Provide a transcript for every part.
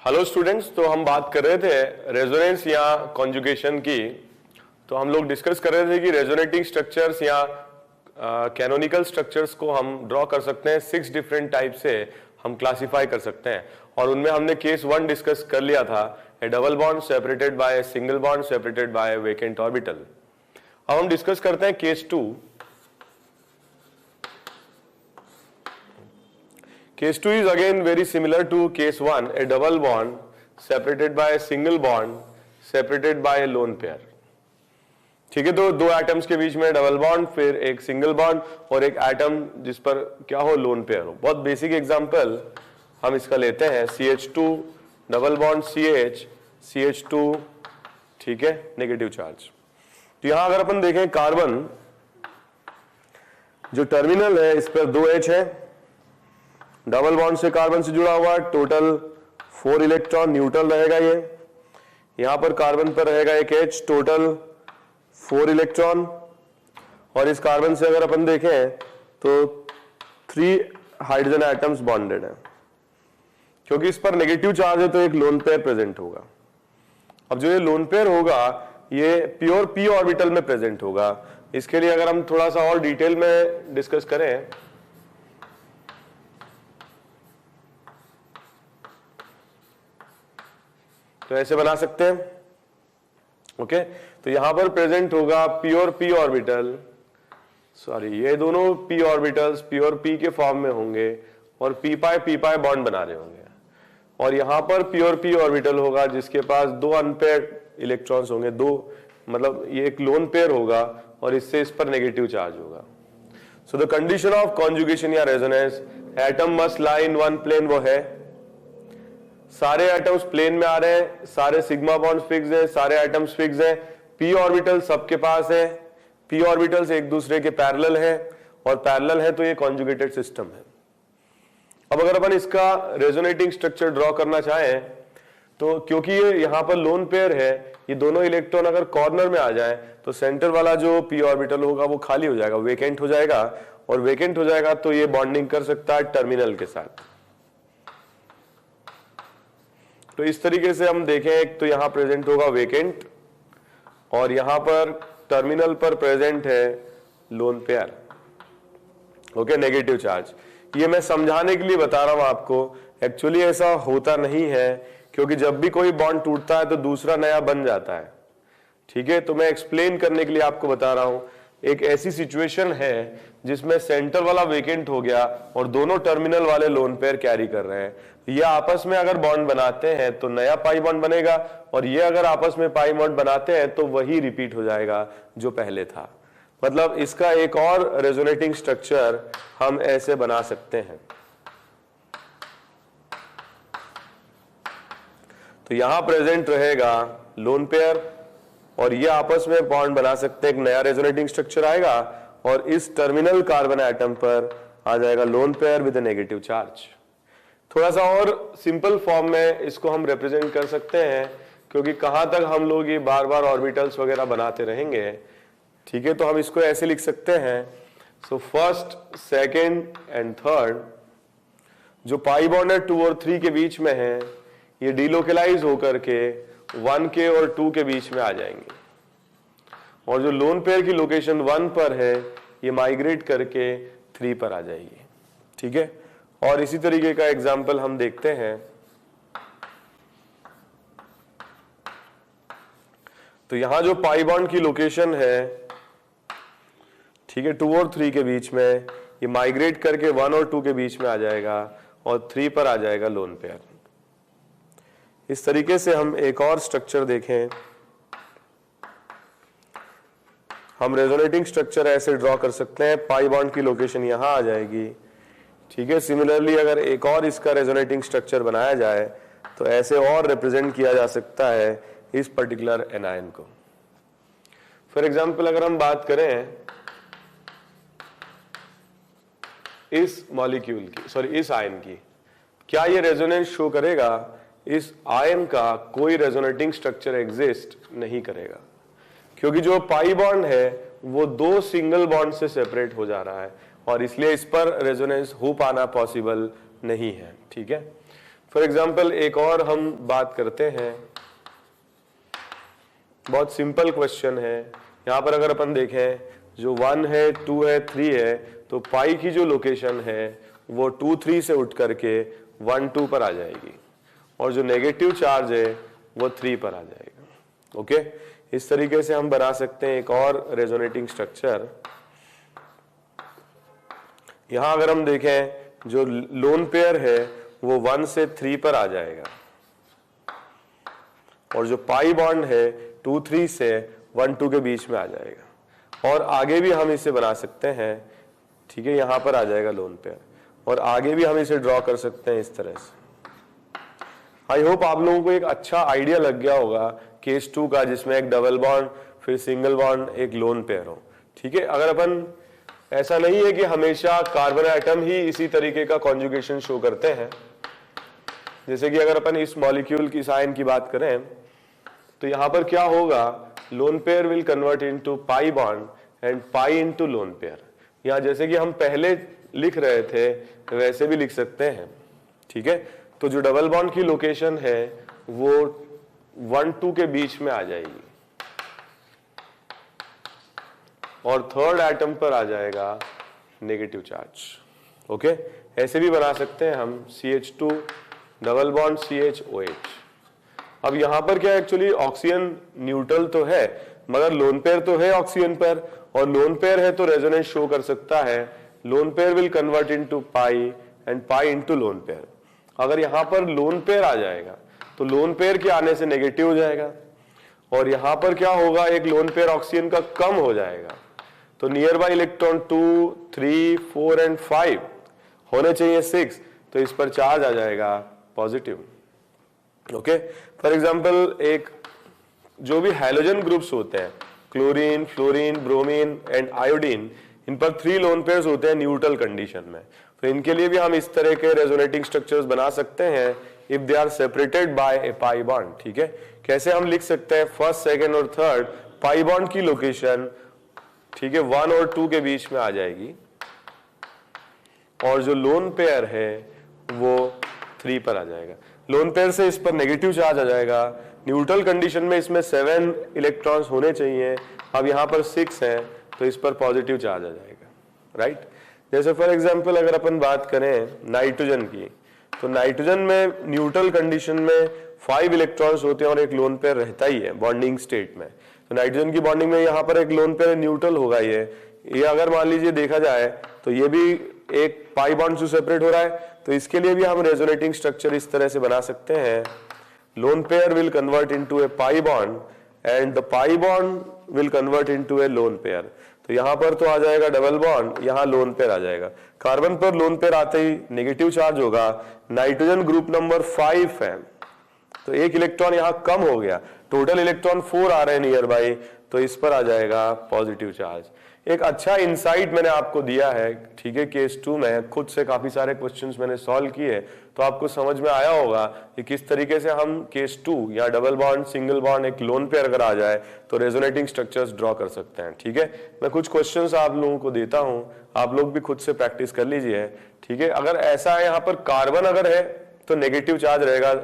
Hello students, तो हम बात कर रहे थे रेजोनेंस या कॉन्जुगेशन की। तो हम लोग डिस्कस कर रहे थे कि रेजोनेटिंग स्ट्रक्चर्स या कैनोनिकल स्ट्रक्चर्स को हम ड्रॉ कर सकते हैं 6 डिफरेंट टाइप से हम क्लासिफाई कर सकते हैं। और उनमें हमने केस 1 डिस्कस कर लिया था, ए double bond separated by A single bond separated by A vacant orbital. अब हम डिस्कस करते हैं case 2। Case 2 is again very similar to case 1, a double bond separated by a single bond separated by a lone pair। ठीक है, तो दो atoms के बीच में डबल बॉन्ड, फिर एक सिंगल बॉन्ड और एक एटम जिस पर क्या हो, लोन पेयर हो। बहुत बेसिक एग्जांपल हम इसका लेते हैं, CH2 double bond CH, CH2, ठीक है, नेगेटिव चार्ज। तो यहां अगर अपन देखें कार्बन जो टर्मिनल है इस पर 2 H है, डबल बॉन्ड से कार्बन से जुड़ा हुआ, टोटल 4 इलेक्ट्रॉन, न्यूट्रल रहेगा ये। यहां पर कार्बन पर रहेगा एक H, टोटल 4 इलेक्ट्रॉन। और इस कार्बन से अगर अपन देखें तो 3 हाइड्रोजन एटम्स बॉन्डेड है। क्योंकि इस पर नेगेटिव चार्ज है तो एक लोन पेयर प्रेजेंट होगा। अब जो ये लोन पेयर होगा ये प्योर p ऑर्बिटल में प्रेजेंट होगा। इसके लिए अगर हम थोड़ा सा और डिटेल में डिस्कस करें तो ऐसे बना सकते हैं। ओके, तो यहां पर प्रेजेंट होगा प्योर p ऑर्बिटल, सॉरी ये दोनों p ऑर्बिटल्स प्योर p के फॉर्म में होंगे और p पाई बॉन्ड बना रहे होंगे। और यहां पर प्योर p ऑर्बिटल होगा जिसके पास 2 अनपेयर्ड इलेक्ट्रॉन्स होंगे, 2 मतलब ये एक लोन पेयर होगा और इससे इस पर नेगेटिव चार्ज होगा। So the condition of conjugation या resonance, atom must lie in one plane, वो है सारे एटम्स प्लेन में आ रहे हैं, सारे सिग्मा बॉन्ड फिक्स है, सारे एटम्स फिक्स है, p ऑर्बिटल सबके पास है, p ऑर्बिटल्स एक दूसरे के पैरेलल है और पैरेलल है तो ये कॉन्जुगेटेड सिस्टम है। अब अगर अपन इसका रेजोनेटिंग स्ट्रक्चर ड्रॉ करना चाहें तो क्योंकि ये यहां पर लोन पेयर है, ये दोनों इलेक्ट्रॉन अगर कॉर्नर में आ जाए तो सेंटर वाला जो p ऑर्बिटल होगा वो खाली हो जाएगा, वेकेंट हो जाएगा। और वेकेंट हो जाएगा तो ये बॉन्डिंग कर सकता है टर्मिनल के साथ। तो इस तरीके से हम देखें, एक तो यहां प्रेजेंट होगा वेकेंट और यहां पर टर्मिनल पर प्रेजेंट है lone pair, okay, negative charge. ये मैं समझाने के लिए बता रहा हूं आपको, एक्चुअली ऐसा होता नहीं है क्योंकि जब भी कोई बॉन्ड टूटता है तो दूसरा नया बन जाता है। ठीक है, तो मैं एक्सप्लेन करने के लिए आपको बता रहा हूं। एक ऐसी सिचुएशन है जिसमें सेंटर वाला वेकेंट हो गया और दोनों टर्मिनल वाले लोन पेयर कैरी कर रहे हैं। ये आपस में अगर बॉन्ड बनाते हैं तो नया पाई बॉन्ड बनेगा और ये अगर आपस में पाई बॉन्ड बनाते हैं तो वही रिपीट हो जाएगा जो पहले था। मतलब इसका एक और रेजोनेटिंग स्ट्रक्चर हम ऐसे बना सकते हैं। तो यहां प्रेजेंट रहेगा लोन पेयर और ये आपस में बॉन्ड बना सकते हैं, एक नया रेजोनेटिंग स्ट्रक्चर आएगा और इस टर्मिनल कार्बन एटम पर आ जाएगा lone pair with negative charge. थोड़ा सा और सिंपल फॉर्म में इसको हम रिप्रेजेंट कर सकते हैं क्योंकि कहां तक हम लोग ये बार बार ऑर्बिटल्स वगैरह बनाते रहेंगे। ठीक है, तो हम इसको ऐसे लिख सकते हैं, so first, second and third जो पाई बॉन्ड है 2 और 3 के बीच में है, ये डिलोकलाइज होकर के 1 के और 2 के बीच में आ जाएंगे। और जो लोन पेयर की लोकेशन 1 पर है ये माइग्रेट करके 3 पर आ जाएगी। ठीक है, और इसी तरीके का एग्जाम्पल हम देखते हैं। तो यहां जो पाई बॉन्ड की लोकेशन है, ठीक है, 2 और 3 के बीच में, ये माइग्रेट करके 1 और 2 के बीच में आ जाएगा और 3 पर आ जाएगा लोन पेयर। इस तरीके से हम एक और स्ट्रक्चर देखें, हम रेजोनेटिंग स्ट्रक्चर ऐसे ड्रॉ कर सकते हैं, पाई बॉन्ड की लोकेशन यहां आ जाएगी। ठीक है, सिमिलरली अगर एक और इसका रेजोनेटिंग स्ट्रक्चर बनाया जाए तो ऐसे और रिप्रेजेंट किया जा सकता है इस पर्टिकुलर एनायन को। फॉर एग्जांपल अगर हम बात करें इस मॉलिक्यूल की, सॉरी इस आयन की, क्या ये रेजोनेंस शो करेगा? इस आयन का कोई रेजोनेटिंग स्ट्रक्चर एग्जिस्ट नहीं करेगा क्योंकि जो पाई बॉन्ड है वो 2 सिंगल बॉन्ड से सेपरेट हो जा रहा है और इसलिए इस पर रेजोनेंस हो पाना पॉसिबल नहीं है। ठीक है, फॉर एग्जाम्पल एक और हम बात करते हैं, बहुत सिंपल क्वेश्चन है। यहां पर अगर अपन देखें, जो 1 है, 2 है, 3 है, तो पाई की जो लोकेशन है वो 2 3 से उठ करके 1 2 पर आ जाएगी, और जो नेगेटिव चार्ज है वो 3 पर आ जाएगा। ओके, इस तरीके से हम बना सकते हैं एक और रेजोनेटिंग स्ट्रक्चर। यहां अगर हम देखें, जो लोन पेयर है वो 1 से 3 पर आ जाएगा, और जो पाई बॉन्ड है 2 3 से 1 2 के बीच में आ जाएगा। और आगे भी हम इसे बना सकते हैं, ठीक है, यहां पर आ जाएगा लोन पेयर, और आगे भी हम इसे ड्रॉ कर सकते हैं इस तरह से। आई होप आप लोगों को एक अच्छा आइडिया लग गया होगा केस 2 का, जिसमें एक डबल बॉन्ड, फिर सिंगल बॉन्ड, एक लोन पेयर हो। ठीक है, अगर अपन, ऐसा नहीं है कि हमेशा कार्बन एटम ही इसी तरीके का कॉन्जुगेशन शो करते हैं। जैसे कि अगर अपन इस मॉलिक्यूल की साइन की बात करें, तो यहां पर क्या होगा, lone pair will convert into pi bond and pi into lone pair. या जैसे कि हम पहले लिख रहे थे वैसे भी लिख सकते हैं। ठीक है, तो जो डबल बॉन्ड की लोकेशन है वो 1 2 के बीच में आ जाएगी, और थर्ड एटम पर आ जाएगा नेगेटिव चार्ज। ओके, ऐसे भी बना सकते हैं हम CH2 डबल बॉन्ड CHOH। अब यहां पर क्या, एक्चुअली ऑक्सीजन न्यूट्रल तो है, मगर लोन पेयर तो है ऑक्सीजन पर, और लोन पेयर है तो रेजोनेंस शो कर सकता है। Lone pair will convert into pi and pi into lone pair. अगर यहां पर लोन पेयर आ जाएगा तो लोन पेयर के आने से नेगेटिव हो जाएगा, और यहां पर क्या होगा, एक लोन पेयर ऑक्सीजन का कम हो जाएगा, तो नियर बाई इलेक्ट्रॉन 2 3 4 एंड 5 होने चाहिए 6, तो इस पर चार्ज आ जाएगा पॉजिटिव। ओके, फॉर एग्जांपल एक जो भी हैलोजन ग्रुप्स होते हैं, chlorine, fluorine, bromine and iodine, इन पर 3 लोन पेयर्स होते हैं न्यूट्रल कंडीशन में। तो इनके लिए भी हम इस तरह के रेजोनेटिंग स्ट्रक्चर्स बना सकते हैं if they are separated by a pi bond. ठीक है, कैसे हम लिख सकते हैं, फर्स्ट, सेकंड और थर्ड पाई बॉन्ड की लोकेशन, ठीक है, 1 और 2 के बीच में आ जाएगी, और जो लोन पेयर है वो 3 पर आ जाएगा। लोन पेयर से इस पर नेगेटिव चार्ज आ जाएगा। न्यूट्रल कंडीशन में इसमें 7 इलेक्ट्रॉन्स होने चाहिए, अब यहां पर 6 है, तो इस पर पॉजिटिव चार्ज आ जाएगा। राइट, जैसे फॉर एग्जांपल अगर अपन बात करें नाइट्रोजन की, तो नाइट्रोजन में न्यूट्रल कंडीशन में 5 इलेक्ट्रॉन्स होते हैं और एक लोन पेयर रहता ही है बॉन्डिंग स्टेट में। तो नाइट्रोजन की बॉन्डिंग में यहाँ पर एक लोन पेयर न्यूट्रल होगा। ये अगर मान लीजिए देखा जाए तो ये भी एक पाई बॉन्ड से सेपरेट हो रहा है, तो इसके लिए भी हम रेजोनेटिंग स्ट्रक्चर इस तरह से बना सकते हैं, lone pair will convert into A pi bond and the pi bond will convert into A lone pair. तो यहां पर तो आ जाएगा डबल बॉन्ड, यहां लोन पेयर आ जाएगा। कार्बन पर लोन पेयर आते ही नेगेटिव चार्ज होगा। नाइट्रोजन ग्रुप नंबर 5 है, तो एक इलेक्ट्रॉन यहां कम हो गया, टोटल इलेक्ट्रॉन 4 आ रहे हैं नियर बाई, तो इस पर आ जाएगा पॉजिटिव चार्ज। एक अच्छा इंसाइट मैंने आपको दिया है। ठीक है, केस 2 में खुद से काफी सारे क्वेश्चंस मैंने सॉल्व किए, तो आपको समझ में आया होगा कि किस तरीके से हम केस 2 या डबल बॉन्ड, सिंगल बॉन्ड, एक लोन पेयर अगर आ जाए तो रेजोनेटिंग स्ट्रक्चर्स ड्रॉ कर सकते हैं। ठीक है, मैं कुछ क्वेश्चंस आप लोगों को देता हूं, आप लोग भी खुद से प्रैक्टिस कर लीजिए। ठीक है, अगर ऐसा है, यहाँ पर कार्बन अगर है तो नेगेटिव चार्ज रहेगा,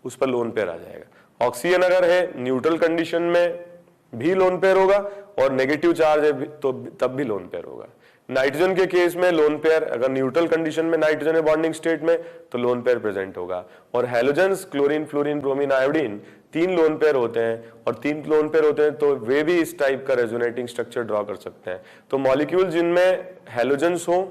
उस पर लोन पेयर आ जाएगा। ऑक्सीजन अगर है न्यूट्रल कंडीशन में भी लोन पेयर होगा, और नेगेटिव चार्ज है तो तब भी लोन पेयर होगा। नाइट्रोजन के केस में लोन पेयर, अगर न्यूट्रल कंडीशन में नाइट्रोजन है बॉन्डिंग स्टेट में, तो लोन पेयर प्रेजेंट होगा। और halogens, chlorine, fluorine, bromine, iodine, 3 lone pair होते हैं, और 3 लोन पेयर होते हैं तो वे भी इस टाइप का रेजोनेटिंग स्ट्रक्चर ड्रॉ कर सकते हैं। तो मॉलिक्यूल जिनमें हैलोजेंस हो,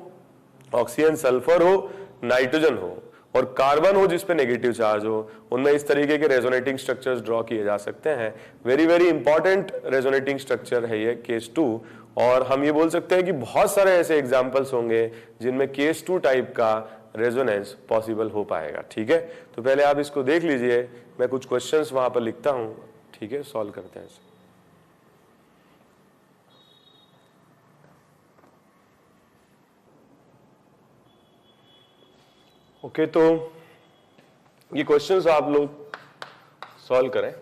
ऑक्सीजन, सल्फर हो, नाइट्रोजन हो, और कार्बन हो जिसपे नेगेटिव चार्ज हो, उनमें इस तरीके के रेजोनेटिंग स्ट्रक्चर्स ड्रॉ किए जा सकते हैं। Very very important resonating structure है ये केस 2, और हम ये बोल सकते हैं कि बहुत सारे ऐसे एग्जांपल्स होंगे जिनमें केस 2 टाइप का रेजोनेंस पॉसिबल हो पाएगा। ठीक है, तो पहले आप इसको देख लीजिए, मैं कुछ क्वेश्चंस वहां पर लिखता हूं। ठीक है, सॉल्व करते हैं इसे। ओके, तो ये क्वेश्चंस आप लोग सॉल्व करें।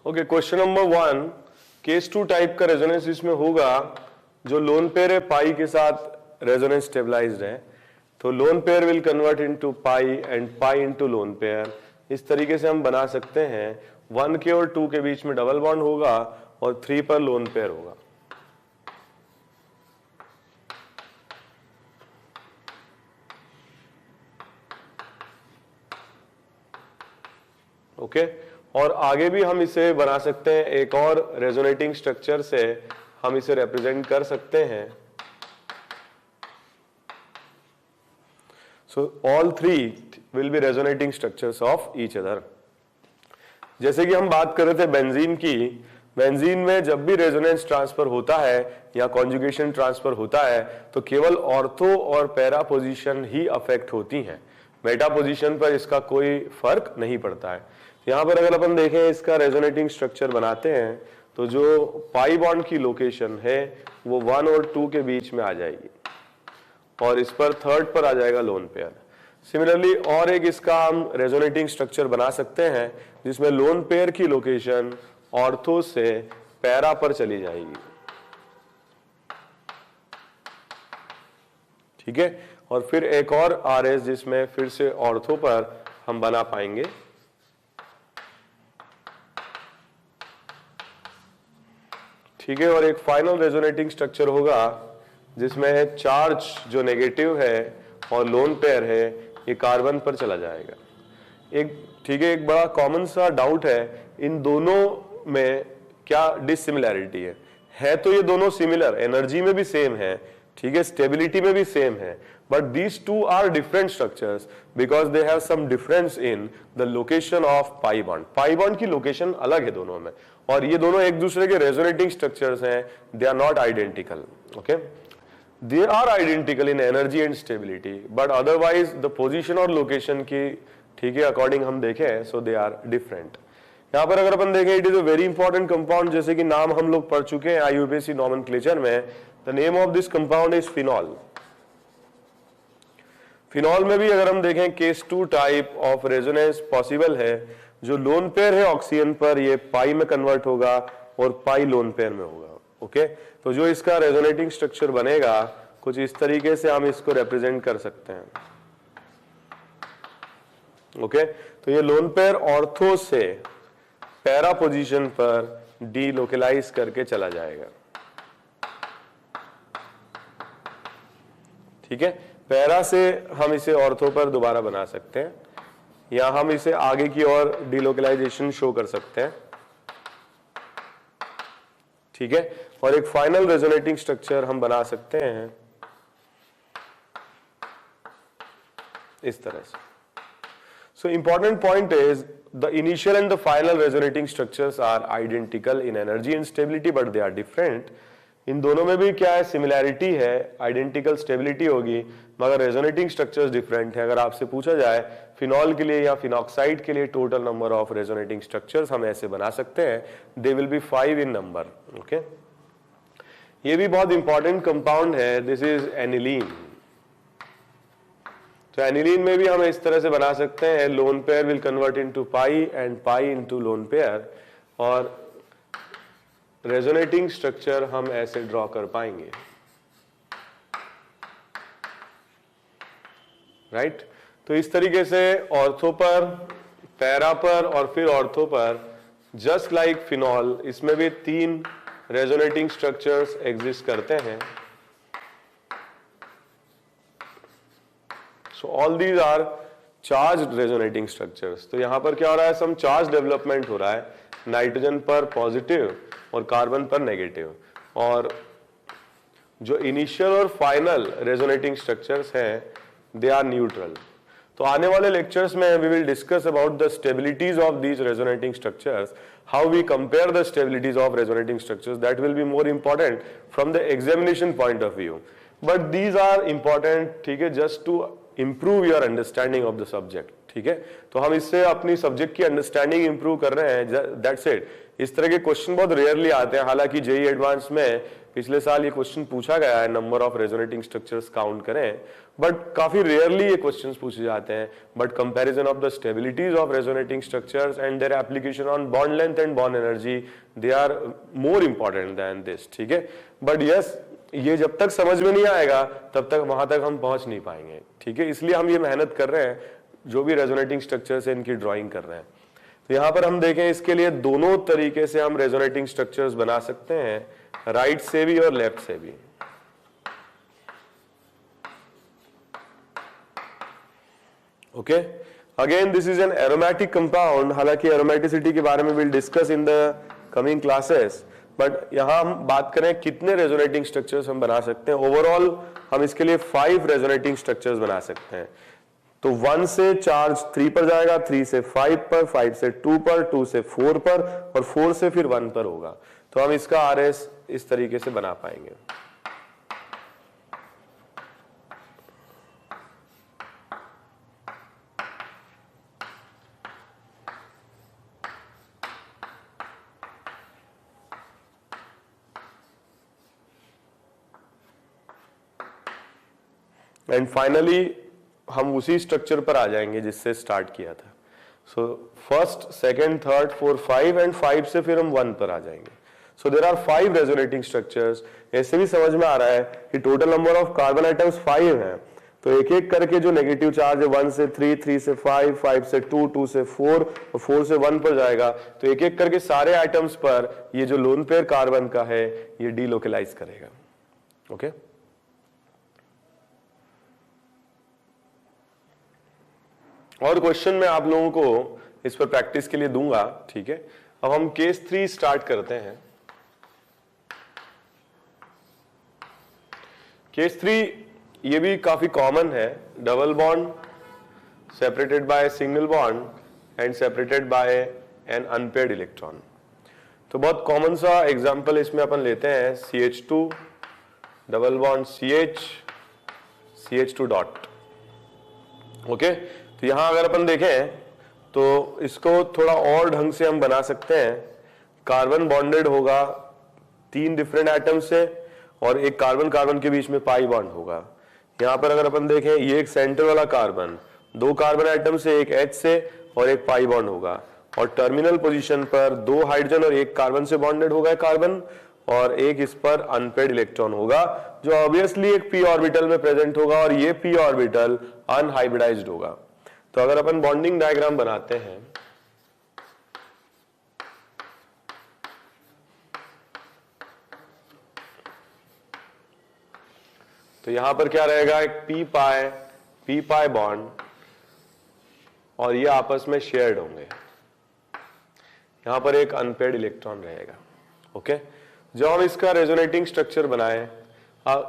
Okay, question number 1, case 2 type का रेजोनेंस इसमें होगा। जो लोन पेयर है पाई के साथ रेजोनेंस स्टेबलाइज्ड है, तो lone pair will convert into pi and pi into lone pair. इस तरीके से हम बना सकते हैं 1 के और 2 के बीच में डबल बॉन्ड होगा और 3 पर लोन पेयर होगा। ओके, और आगे भी हम इसे बना सकते हैं, एक और रेजोनेटिंग स्ट्रक्चर से हम इसे रिप्रेजेंट कर सकते हैं। So all 3 will be resonating structures of each other. जैसे कि हम बात कर रहे थे बेंजीन की, बेंजीन में जब भी रेजोनेंस ट्रांसफर होता है या कॉन्जुगेशन ट्रांसफर होता है तो केवल ऑर्थो और पैरा पोजीशन ही अफेक्ट होती हैं, मेटा पोजीशन पर इसका कोई फर्क नहीं पड़ता है। यहां पर अगर अपन देखें इसका रेजोनेटिंग स्ट्रक्चर बनाते हैं तो जो पाई बॉन्ड की लोकेशन है वो 1 और 2 के बीच में आ जाएगी और इस पर 3rd पर आ जाएगा लोन पेयर। सिमिलरली और एक इसका हम रेजोनेटिंग स्ट्रक्चर बना सकते हैं जिसमें लोन पेयर की लोकेशन ऑर्थो से पैरा पर चली जाएगी। ठीक है, और फिर एक और आरएस जिसमें फिर से ऑर्थो पर हम बना पाएंगे। ठीक है, और एक फाइनल रेजोनेटिंग स्ट्रक्चर होगा जिसमें चार्ज जो नेगेटिव है और लोन पेयर है ये कार्बन पर चला जाएगा। ठीक है, एक बड़ा कॉमन सा डाउट है इन दोनों में क्या डिसिमिलैरिटी है तो ये दोनों सिमिलर, एनर्जी में भी सेम है, ठीक है, स्टेबिलिटी में भी सेम है, but these two are different structures because they have some difference in the location of pi bond. Pi bond की लोकेशन अलग है दोनों में और ये दोनों एक दूसरे के रेजोनेटिंग स्ट्रक्चर्स हैं, they are not identical. Okay, they are identical in energy and stability but otherwise the position और लोकेशन की, ठीक है, अकॉर्डिंग हम देखें सो दे आर डिफरेंट। यहां पर अगर अपन देखें it is a very important compound, जैसे कि नाम हम लोग पढ़ चुके हैं IUPAC नॉमेनक्लेचर में। The name of this compound is phenol. Phenol में भी अगर हम देखें case 2 type of resonance possible है। जो लोन पेयर है ऑक्सीजन पर ये पाई में कन्वर्ट होगा और पाई लोन पेयर में होगा। ओके, तो जो इसका रेजोनेटिंग स्ट्रक्चर बनेगा कुछ इस तरीके से हम इसको रिप्रेजेंट कर सकते हैं। ओके, तो ये लोन पेयर ऑर्थो से पैरा पोजीशन पर डीलोकेलाइज करके चला जाएगा। ठीक है, पैरा से हम इसे ऑर्थो पर दोबारा बना सकते हैं या हम इसे आगे की ओर डीलोकेलाइजेशन शो कर सकते हैं। ठीक है, और एक फाइनल रेजोनेटिंग स्ट्रक्चर हम बना सकते हैं इस तरह से। So important point is the initial and the final resonating structures are identical in energy and stability but they are different. इन दोनों में भी क्या है, सिमिलैरिटी है, आइडेंटिकल स्टेबिलिटी होगी मगर रेजोनेटिंग स्ट्रक्चर्स डिफरेंट है। अगर आपसे पूछा जाए फिनॉल के लिए या फिनॉक्साइड के लिए total number of resonating structures हम ऐसे बना सकते हैं, दे will B 5 in number. Okay, ये भी बहुत इंपॉर्टेंट कंपाउंड है, दिस इज एनिलीन। तो एनिलीन में भी हम इस तरह से बना सकते हैं, lone pair will convert into pi and pi into lone pair, और रेजोनेटिंग स्ट्रक्चर हम ऐसे ड्रॉ कर पाएंगे। राइट, तो इस तरीके से ऑर्थो पर, पैरा पर और फिर ऑर्थो पर, जस्ट लाइक फिनॉल, इसमें भी 3 रेजोनेटिंग स्ट्रक्चर्स एग्जिस्ट करते हैं। So all these are charge resonating structures. तो यहां पर क्या हो रहा है, सम चार्ज डेवलपमेंट हो रहा है, नाइट्रोजन पर पॉजिटिव और कार्बन पर नेगेटिव, और जो इनिशियल और फाइनल रेजोनेटिंग स्ट्रक्चर्स हैं दे आर न्यूट्रल। तो आने वाले लेक्चर्स में we will discuss about the stabilities of these resonating structures, how we compare the stabilities of resonating structures, that will be more important from the examination point of view, but these are important, ठीक है, just to improve your understanding of the subject. ठीक है, तो हम इससे अपनी subject की understanding improve कर रहे हैं, दैट्स इट। इस तरह के क्वेश्चन बहुत रेयरली आते हैं, हालांकि जेईई एडवांस में पिछले साल ये क्वेश्चन पूछा गया है, number of resonating structures count करें, बट काफी रेयरली ये क्वेश्चंस पूछे जाते हैं. But comparison of the stabilities of resonating structures and their application on bond length and bond energy, they are more important than this. ठीक है, but yes, ये जब तक समझ में नहीं आएगा तब तक वहां तक हम पहुंच नहीं पाएंगे. ठीक है, इसलिए हम ये मेहनत कर रहे हैं, जो भी रेजोनेटिंग स्ट्रक्चर्स है इनकी ड्राइंग कर रहे हैं. तो यहां पर हम देखें, इसके लिए दोनों तरीके से हम रेजोनेटिंग स्ट्रक्चर्स बना सकते हैं, राइट से भी और लेफ्ट से भी. Okay, again this is an aromatic compound. हालांकि एरोमेटिसिटी के बारे में will discuss in the coming classes, but यहां हम बात करें कितने रेजोनेटिंग स्ट्रक्चर्स हम बना सकते हैं. ओवरऑल हम इसके लिए 5 रेजोनेटिंग स्ट्रक्चर्स बना सकते हैं. तो 1 से चार्ज 3 पर जाएगा, 3 से 5 पर, 5 से 2 पर, 2 से 4 पर और 4 से फिर 1 पर होगा. तो हम इसका आरएस इस तरीके से बना पाएंगे. एंड फाइनली हम उसी स्ट्रक्चर पर आ जाएंगे जिससे स्टार्ट किया था. So first, second, third, 4, 5 and 5 से फिर हम 1 पर आ जाएंगे. So there are 5 resonating structures. ऐसे भी समझ में आ रहा है कि total number of carbon atoms 5 हैं. तो एक एक करके जो नेगेटिव चार्ज है 1 से 3, 3 से 5, 5 से 2, 2 से 4 और 4 से 1 पर जाएगा. तो एक एक करके सारे आइटम्स पर ये जो लोन पेयर कार्बन का है ये डीलोकलाइज करेगा. ओके, और क्वेश्चन मैं आप लोगों को इस पर प्रैक्टिस के लिए दूंगा. ठीक है, अब हम केस 3 स्टार्ट करते हैं. केस 3 ये भी काफी कॉमन है. Double bond separated by single bond and separated by an unpaired electron. तो बहुत कॉमन सा एग्जांपल इसमें अपन लेते हैं, CH2 double bond CH2 dot. Okay, तो यहां अगर अपन देखें तो इसको थोड़ा और ढंग से हम बना सकते हैं. कार्बन बॉन्डेड होगा 3 डिफरेंट एटम से और एक कार्बन कार्बन के बीच में पाई बॉन्ड होगा. यहां पर अगर अपन देखें, ये एक सेंटर वाला कार्बन 2 कार्बन एटम से, एक H से और एक पाई बॉन्ड होगा. और टर्मिनल पोजीशन पर 2 हाइड्रोजन और एक कार्बन से बॉन्डेड होगा कार्बन, और एक इस पर अनपेयर्ड इलेक्ट्रॉन होगा जो ऑब्वियसली एक p ऑर्बिटल में प्रेजेंट होगा और ये p ऑर्बिटल अनहाइब्रिडाइज्ड होगा. तो अगर अपन बॉन्डिंग डायग्राम बनाते हैं, तो यहां पर क्या रहेगा, एक p पाई बॉन्ड और ये आपस में शेयर्ड होंगे. यहां पर एक अनपेयर्ड इलेक्ट्रॉन रहेगा. ओके, जब हम इसका रेजोनेटिंग स्ट्रक्चर बनाएं,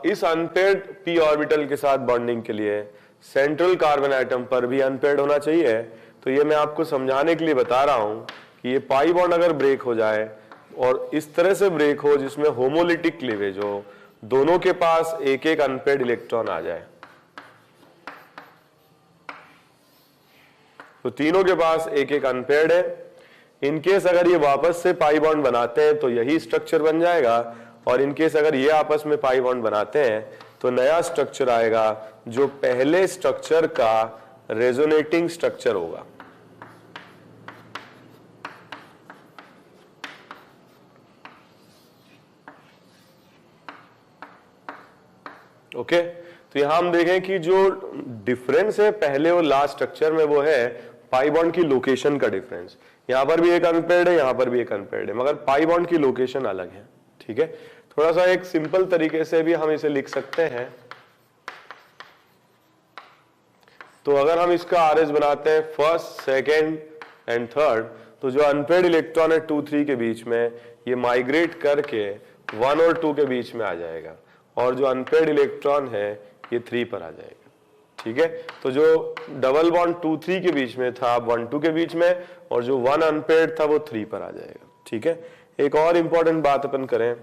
इस अनपेयर्ड p ऑर्बिटल के साथ बॉन्डिंग के लिए सेंट्रल कार्बन एटम पर भी अनपेयर्ड होना चाहिए. तो ये मैं आपको समझाने के लिए बता रहा हूं कि ये पाई बॉन्ड अगर ब्रेक हो जाए और इस तरह से ब्रेक हो जिसमें होमोलिटिक क्लीवेज हो, दोनों के पास एक एक अनपेयर्ड इलेक्ट्रॉन आ जाए, तो तीनों के पास एक एक अनपेयर्ड है. इनकेस अगर ये वापस से पाई बॉन्ड बनाते हैं तो यही स्ट्रक्चर बन जाएगा, और इनकेस अगर ये आपस में पाई बॉन्ड बनाते हैं तो नया स्ट्रक्चर आएगा जो पहले स्ट्रक्चर का रेजोनेटिंग स्ट्रक्चर होगा. ओके, तो यहां हम देखें कि जो डिफरेंस है पहले और लास्ट स्ट्रक्चर में वो है पाई बॉन्ड की लोकेशन का डिफरेंस. यहां पर भी एक अनपेयर्ड है, यहां पर भी एक अनपेयर्ड है, मगर पाई बॉन्ड की लोकेशन अलग है. ठीक है, थोड़ा सा एक सिंपल तरीके से भी हम इसे लिख सकते हैं. तो अगर हम इसका आरएस बनाते हैं फर्स्ट, सेकेंड एंड थर्ड, तो जो अनपेयर्ड इलेक्ट्रॉन है 2, 3 के बीच में, ये माइग्रेट करके 1 और 2 के बीच में आ जाएगा, और जो अनपेयर्ड इलेक्ट्रॉन है ये 3 पर आ जाएगा. ठीक है, तो जो डबल बॉन्ड 2, 3 के बीच में था 1, 2 के बीच में, और जो 1 अनपेयर्ड था वो 3 पर आ जाएगा. ठीक है, एक और इंपॉर्टेंट बात अपन करें,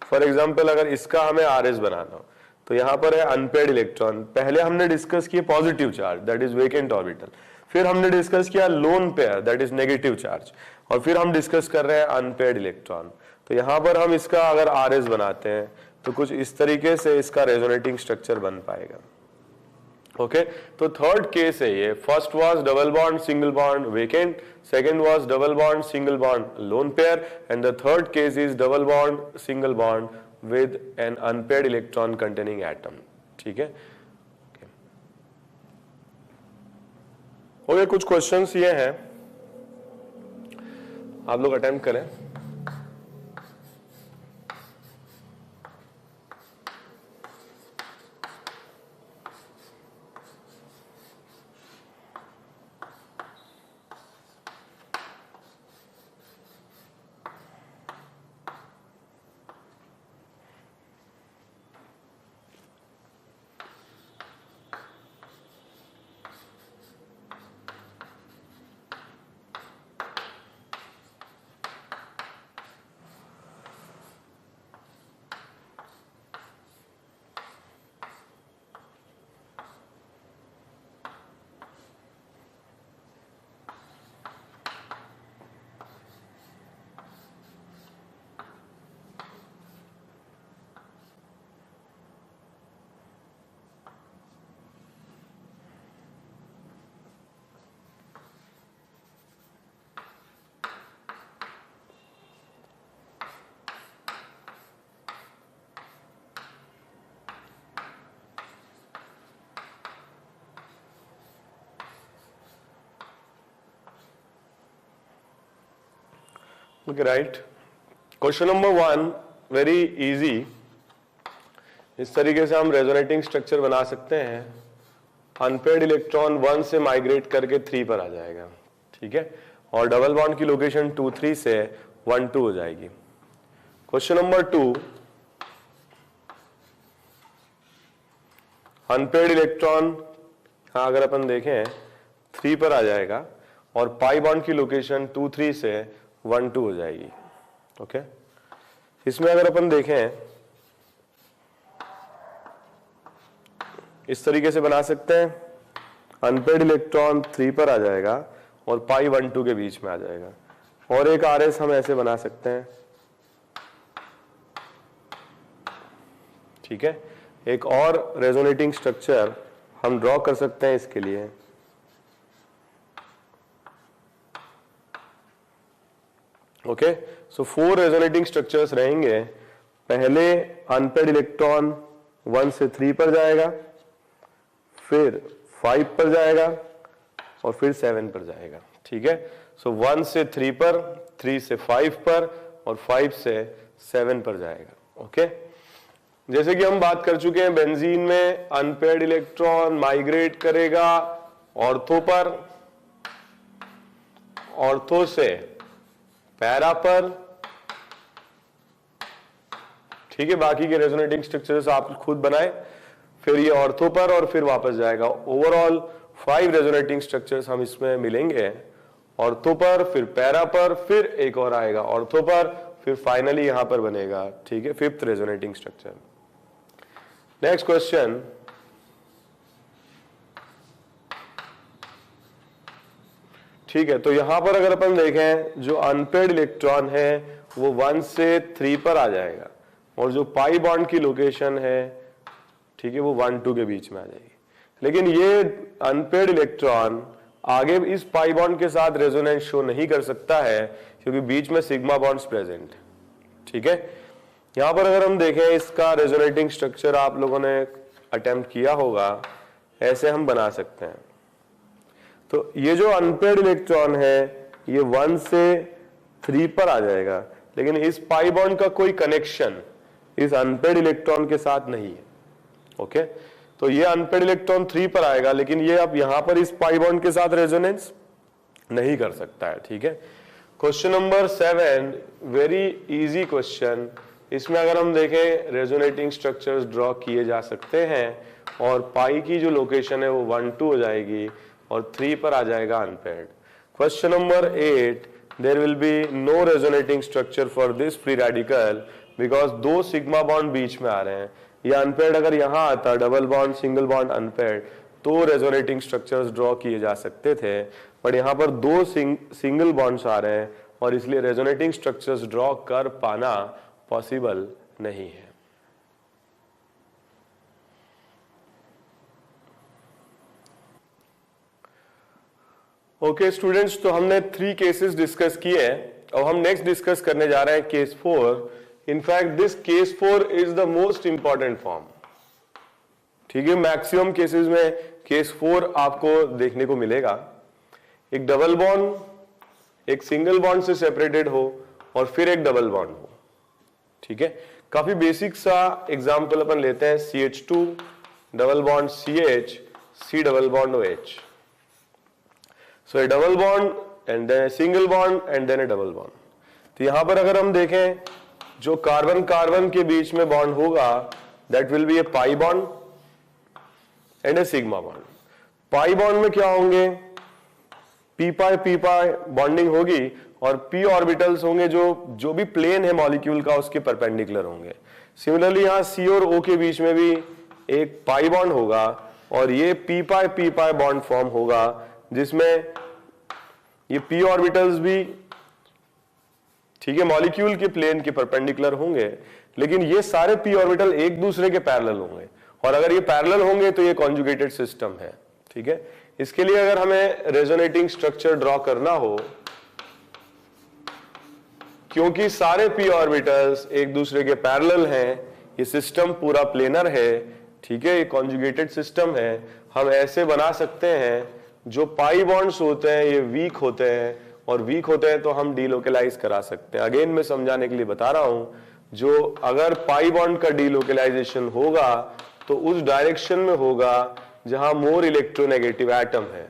फॉर एग्जाम्पल अगर इसका हमें आरएस बनाना हो, तो यहां पर है अनपेयर्ड इलेक्ट्रॉन. पहले हमने डिस्कस किया positive charge, that is vacant orbital. फिर हमने डिस्कस किया lone pair, that is negative charge, और फिर हम डिस्कस कर रहे हैं अनपेयर्ड इलेक्ट्रॉन. तो यहां पर हम इसका अगर RS बनाते हैं तो कुछ इस तरीके से इसका रेजोनेटिंग स्ट्रक्चर बन पाएगा। ओके तो थर्ड केस है ये। First was double bond single bond vacant, second was double bond single bond lone pair, and the third case is double bond single bond with an unpaired electron containing atom. ठीक है, okay कुछ questions ये हैं, आप लोग attempt करें। Okay right, question number 1 very easy. इस तरीके से हम रेजोनेटिंग स्ट्रक्चर बना सकते हैं। अनपेयर्ड इलेक्ट्रॉन 1 से माइग्रेट करके 3 पर आ जाएगा। ठीक है, और डबल बॉन्ड की लोकेशन 2 3 से 1 2 हो जाएगी। क्वेश्चन नंबर 2, अनपेयर्ड इलेक्ट्रॉन अगर अपन देखें 3 पर आ जाएगा और पाई बॉन्ड की लोकेशन 2 3 से 1 2 हो जाएगी। ओके, इसमें अगर अपन देखें इस तरीके से बना सकते हैं। अनपेयर्ड इलेक्ट्रॉन 3 पर आ जाएगा और पाई 1 2 के बीच में आ जाएगा, और एक RS हम ऐसे बना सकते हैं। ठीक है, एक और रेजोनेटिंग स्ट्रक्चर हम ड्रॉ कर सकते हैं इसके लिए। ओके, सो 4 रेजोनेटिंग स्ट्रक्चर्स रहेंगे। पहले अनपेयर्ड इलेक्ट्रॉन 1 से 3 पर जाएगा, फिर 5 पर जाएगा और फिर 7 पर जाएगा। ठीक है, सो 1 से 3 पर, 3 से 5 पर और 5 से 7 पर जाएगा। ओके, जैसे कि हम बात कर चुके हैं बेंजीन में अनपेयर्ड इलेक्ट्रॉन माइग्रेट करेगा ऑर्थो पर, ऑर्थो से पैरा पर। ठीक है, बाकी के रेजोनेटिंग स्ट्रक्चर्स आप खुद बनाए, फिर ये ऑर्थो पर और फिर वापस जाएगा। ओवरऑल 5 रेजोनेटिंग स्ट्रक्चर्स हम इसमें मिलेंगे। ऑर्थो पर, फिर पैरा पर, फिर एक और आएगा ऑर्थो पर, फिर फाइनली यहां पर बनेगा। ठीक है, 5th resonating structure. Next question, ठीक है, तो यहां पर अगर अपन देखें जो अनपेयर्ड इलेक्ट्रॉन है वो 1 से 3 पर आ जाएगा, और जो पाई बॉन्ड की लोकेशन है, ठीक है, वो 1 2 के बीच में आ जाएगी। लेकिन ये अनपेयर्ड इलेक्ट्रॉन आगे इस पाई बॉन्ड के साथ रेजोनेंस शो नहीं कर सकता है क्योंकि बीच में सिग्मा बॉन्ड्स प्रेजेंट है। ठीक है, यहां पर अगर हम देखें इसका रेजोनेटिंग स्ट्रक्चर आप लोगों ने अटेम्प्ट किया होगा, ऐसे हम बना सकते हैं। तो ये जो अनपेयर्ड इलेक्ट्रॉन है ये 1 से 3 पर आ जाएगा, लेकिन इस पाई बॉन्ड का कोई कनेक्शन इस अनपेयर्ड इलेक्ट्रॉन के साथ नहीं है। ओके, तो ये अनपेयर्ड इलेक्ट्रॉन 3 पर आएगा, लेकिन ये अब यहां पर इस पाई बॉन्ड के साथ रेजोनेंस नहीं कर सकता है। ठीक है, question number 7 very easy question. इसमें अगर हम देखें रेजोनेटिंग स्ट्रक्चर्स ड्रॉ किए जा सकते हैं, और पाई की जो लोकेशन है वो 1 2 हो जाएगी और 3 पर आ जाएगा unpaired. Question number 8, there will be no resonating structure for this free radical because 2 sigma bond बीच में आ रहे हैं। ये अनपेयर्ड अगर यहां आता double bond single bond unpaired तो रेजोनेटिंग स्ट्रक्चर्स ड्रॉ किए जा सकते थे, बट यहां पर 2 सिंगल बॉन्ड्स आ रहे हैं और इसलिए रेजोनेटिंग स्ट्रक्चर्स ड्रॉ कर पाना पॉसिबल नहीं है। ओके स्टूडेंट्स, तो हमने 3 केसेस डिस्कस किए हैं। अब हम नेक्स्ट डिस्कस करने जा रहे हैं case 4। In fact this case 4 is the most important form. ठीक है, मैक्सिमम केसेस में केस 4 आपको देखने को मिलेगा। एक डबल बॉन्ड एक सिंगल बॉन्ड से सेपरेटेड हो और फिर एक डबल बॉन्ड हो। ठीक है, काफी बेसिक सा एग्जांपल अपन लेते हैं। CH2 double bond CH, C double bond OH। So a double bond and then a single bond and then a double bond. तो यहां पर अगर हम देखें, जो कार्बन कार्बन के बीच में बॉन्ड होगा that will B A pi bond and A sigma bond. Pi bond में क्या होंगे, पी पाई बॉन्डिंग होगी और p ऑर्बिटल्स होंगे जो भी प्लेन है मॉलिक्यूल का उसके परपेंडिकुलर होंगे। सिमिलरली यहां C और O के बीच में भी एक पाई बॉन्ड होगा और ये p पाई बॉन्ड फॉर्म होगा जिसमें ये p ऑर्बिटल्स भी, ठीक है, मॉलिक्यूल के प्लेन के परपेंडिकुलर होंगे, लेकिन ये सारे p ऑर्बिटल एक दूसरे के पैरेलल होंगे और अगर ये पैरेलल होंगे तो ये कॉन्जुगेटेड सिस्टम है। ठीक है, इसके लिए अगर हमें रेजोनेटिंग स्ट्रक्चर ड्रॉ करना हो, क्योंकि सारे p ऑर्बिटल्स एक दूसरे के पैरेलल हैं, ये सिस्टम पूरा प्लेनर है, ठीक है, ये कॉन्जुगेटेड सिस्टम है, हम ऐसे बना सकते हैं जो पाई बॉन्ड्स होते हैं ये वीक होते हैं और वीक होते हैं तो हम डीलोकलाइज करा सकते हैं। अगेन मैं समझाने के लिए बता रहा हूं, जो अगर पाई बॉन्ड का डीलोकलाइजेशन होगा तो उस डायरेक्शन में होगा जहां मोर इलेक्ट्रोनेगेटिव एटम है।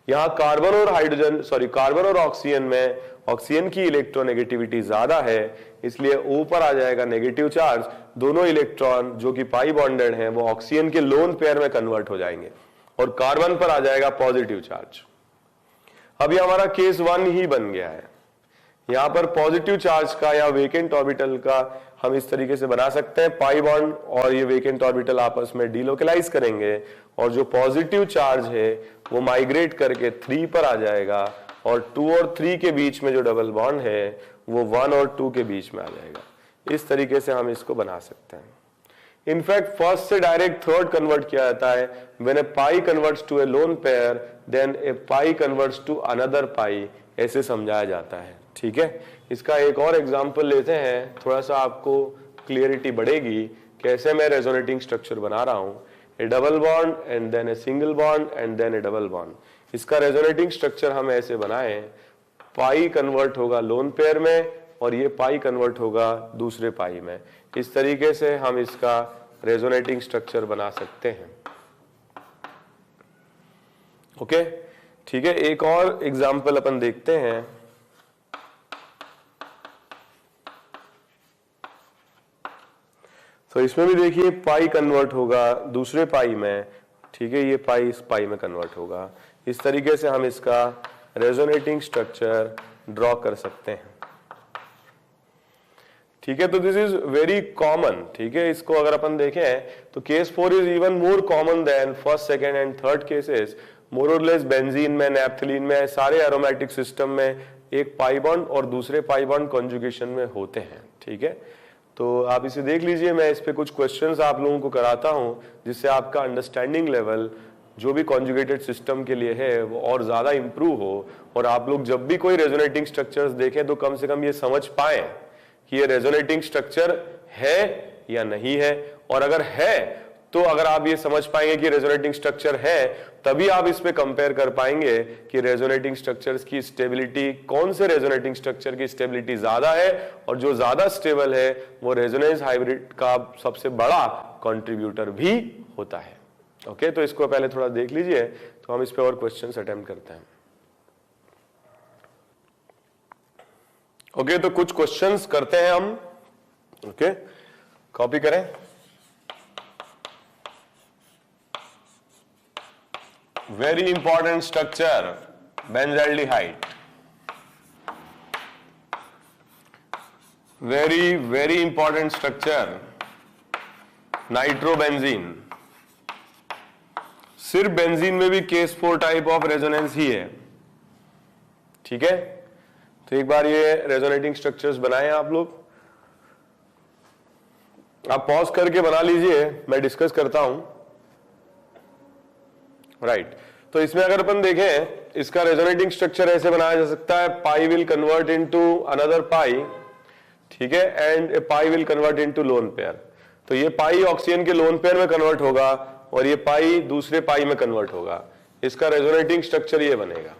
यहां कार्बन और हाइड्रोजन कार्बन और ऑक्सीजन में ऑक्सीजन की इलेक्ट्रोनेगेटिविटी ज्यादा है, इसलिए ऊपर आ जाएगा नेगेटिव चार्ज। दोनों इलेक्ट्रॉन जो कि पाई बॉन्डेड हैं वो ऑक्सीजन के लोन पेयर में कन्वर्ट हो जाएंगे और कार्बन पर आ जाएगा पॉजिटिव चार्ज। अब ये हमारा केस 1 ही बन गया है। यहां पर पॉजिटिव चार्ज का या वेकेंट ऑर्बिटल का हम इस तरीके से बना सकते हैं, पाई बॉन्ड और ये वेकेंट ऑर्बिटल आपस में डीलोकलाइज करेंगे और जो पॉजिटिव चार्ज है वो माइग्रेट करके 3 पर आ जाएगा और 2 और 3 के बीच में जो डबल बॉन्ड है वो 1 और 2 के बीच में आ जाएगा। इस तरीके से हम इसको बना सकते हैं। इनफैक्ट फर्स्ट से डायरेक्ट थर्ड कन्वर्ट किया जाता है। When a pi converts to a lone pair then a pi converts to another pi, ऐसे समझाया जाता है। ठीक है, इसका एक और एग्जांपल लेते हैं, थोड़ा सा आपको क्लियरिटी बढ़ेगी कैसे मैं रेजोनेटिंग स्ट्रक्चर बना रहा हूं। A double bond and then a single bond and then a double bond. इसका रेजोनेटिंग स्ट्रक्चर हम ऐसे बनाएं, पाई कन्वर्ट होगा लोन पेयर में और ये पाई कन्वर्ट होगा दूसरे पाई में। इस तरीके से हम इसका रेजोनेटिंग स्ट्रक्चर बना सकते हैं। ओके, ठीक है, एक और एग्जांपल अपन देखते हैं। तो इसमें भी देखिए पाई कन्वर्ट होगा दूसरे पाई में, ठीक है, ये पाई इस पाई में कन्वर्ट होगा। इस तरीके से हम इसका रेजोनेटिंग स्ट्रक्चर ड्रॉ कर सकते हैं। ठीक है, तो दिस इज वेरी कॉमन। ठीक है, इसको अगर अपन देखें तो case 4 is even more common then first, second and third cases. More और लेस बेंजीन में, नैप्थलीन में, सारे एरोमेटिक सिस्टम में एक पाई बॉन्ड और दूसरे पाई बॉन्ड कॉन्जुगेशन में होते हैं। ठीक है, तो आप इसे देख लीजिए, मैं इस पे कुछ क्वेश्चंस आप लोगों को कराता हूं जिससे आपका अंडरस्टैंडिंग लेवल जो भी कॉन्जुगेटेड सिस्टम के लिए है वो और ज्यादा इंप्रूव हो और आप लोग जब भी कोई रेजोनेटिंग स्ट्रक्चर्स देखें तो कम से कम ये समझ पाए कि ये रेजोनेटिंग स्ट्रक्चर है या नहीं है। और अगर है तो अगर आप ये समझ पाएंगे कि रेजोनेटिंग स्ट्रक्चर है, तभी आप इस पे कंपेयर कर पाएंगे कि रेजोनेटिंग स्ट्रक्चर्स की स्टेबिलिटी, कौन से रेजोनेटिंग स्ट्रक्चर की स्टेबिलिटी ज्यादा है और जो ज्यादा स्टेबल है वो रेजोनेंस हाइब्रिड का सबसे बड़ा कंट्रीब्यूटर भी होता है। ओके, तो इसको पहले थोड़ा देख लीजिए, तो हम इस पे और क्वेश्चंस अटेम्प्ट करते हैं। ओके, तो कुछ क्वेश्चंस करते हैं हम। ओके, कॉपी करें। Very important structure benzaldehyde, very very important structure nitrobenzene. सिर्फ बेंजीन में भी केस 4 टाइप ऑफ रेजोनेंस ही है। ठीक है, तो एक बार ये रेजोनेटिंग स्ट्रक्चर्स बनाए आप लोग, आप पॉज करके बना लीजिए, मैं डिस्कस करता हूं। राइट, तो इसमें अगर अपन देखें, इसका रेजोनेटिंग स्ट्रक्चर ऐसे बनाया जा सकता है, पाई विल कन्वर्ट इनटू अनदर पाई, ठीक है, and A pi will convert into lone pair. तो ये पाई ऑक्सीजन के लोन पेयर में कन्वर्ट होगा और ये पाई दूसरे पाई में कन्वर्ट होगा। इसका रेजोनेटिंग स्ट्रक्चर ये बनेगा।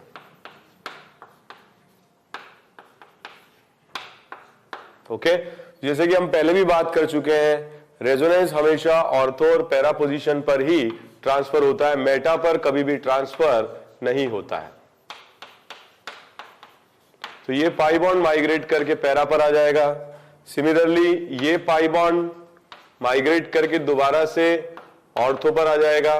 ओके, जैसे कि हम पहले भी बात कर चुके हैं, रेजोनेंस हमेशा ऑर्थो और पैरा पोजीशन पर ही ट्रांसफर होता है, मेटा पर कभी भी ट्रांसफर नहीं होता है। तो ये पाई बॉन्ड माइग्रेट करके पैरा पर आ जाएगा। सिमिलरली ये पाई बॉन्ड माइग्रेट करके दोबारा से ऑर्थो पर आ जाएगा।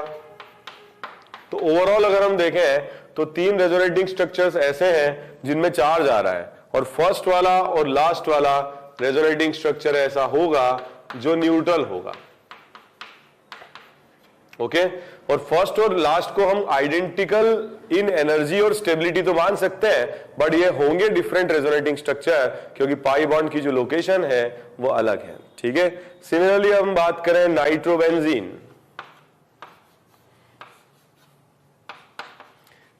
तो ओवरऑल अगर हम देखें तो 3 रेजोनेटिंग स्ट्रक्चर्स ऐसे हैं जिनमें चार्ज आ रहा है, और फर्स्ट वाला और लास्ट वाला रेजोनेटिंग स्ट्रक्चर ऐसा होगा जो न्यूट्रल होगा। ओके, और फर्स्ट और लास्ट को हम आइडेंटिकल इन एनर्जी और स्टेबिलिटी तो मान सकते हैं, बट ये होंगे डिफरेंट रेजोनेटिंग स्ट्रक्चर, क्योंकि पाई बॉन्ड की जो लोकेशन है वो अलग है। ठीक है, सिमिलरली हम बात करें नाइट्रोबेंजीन।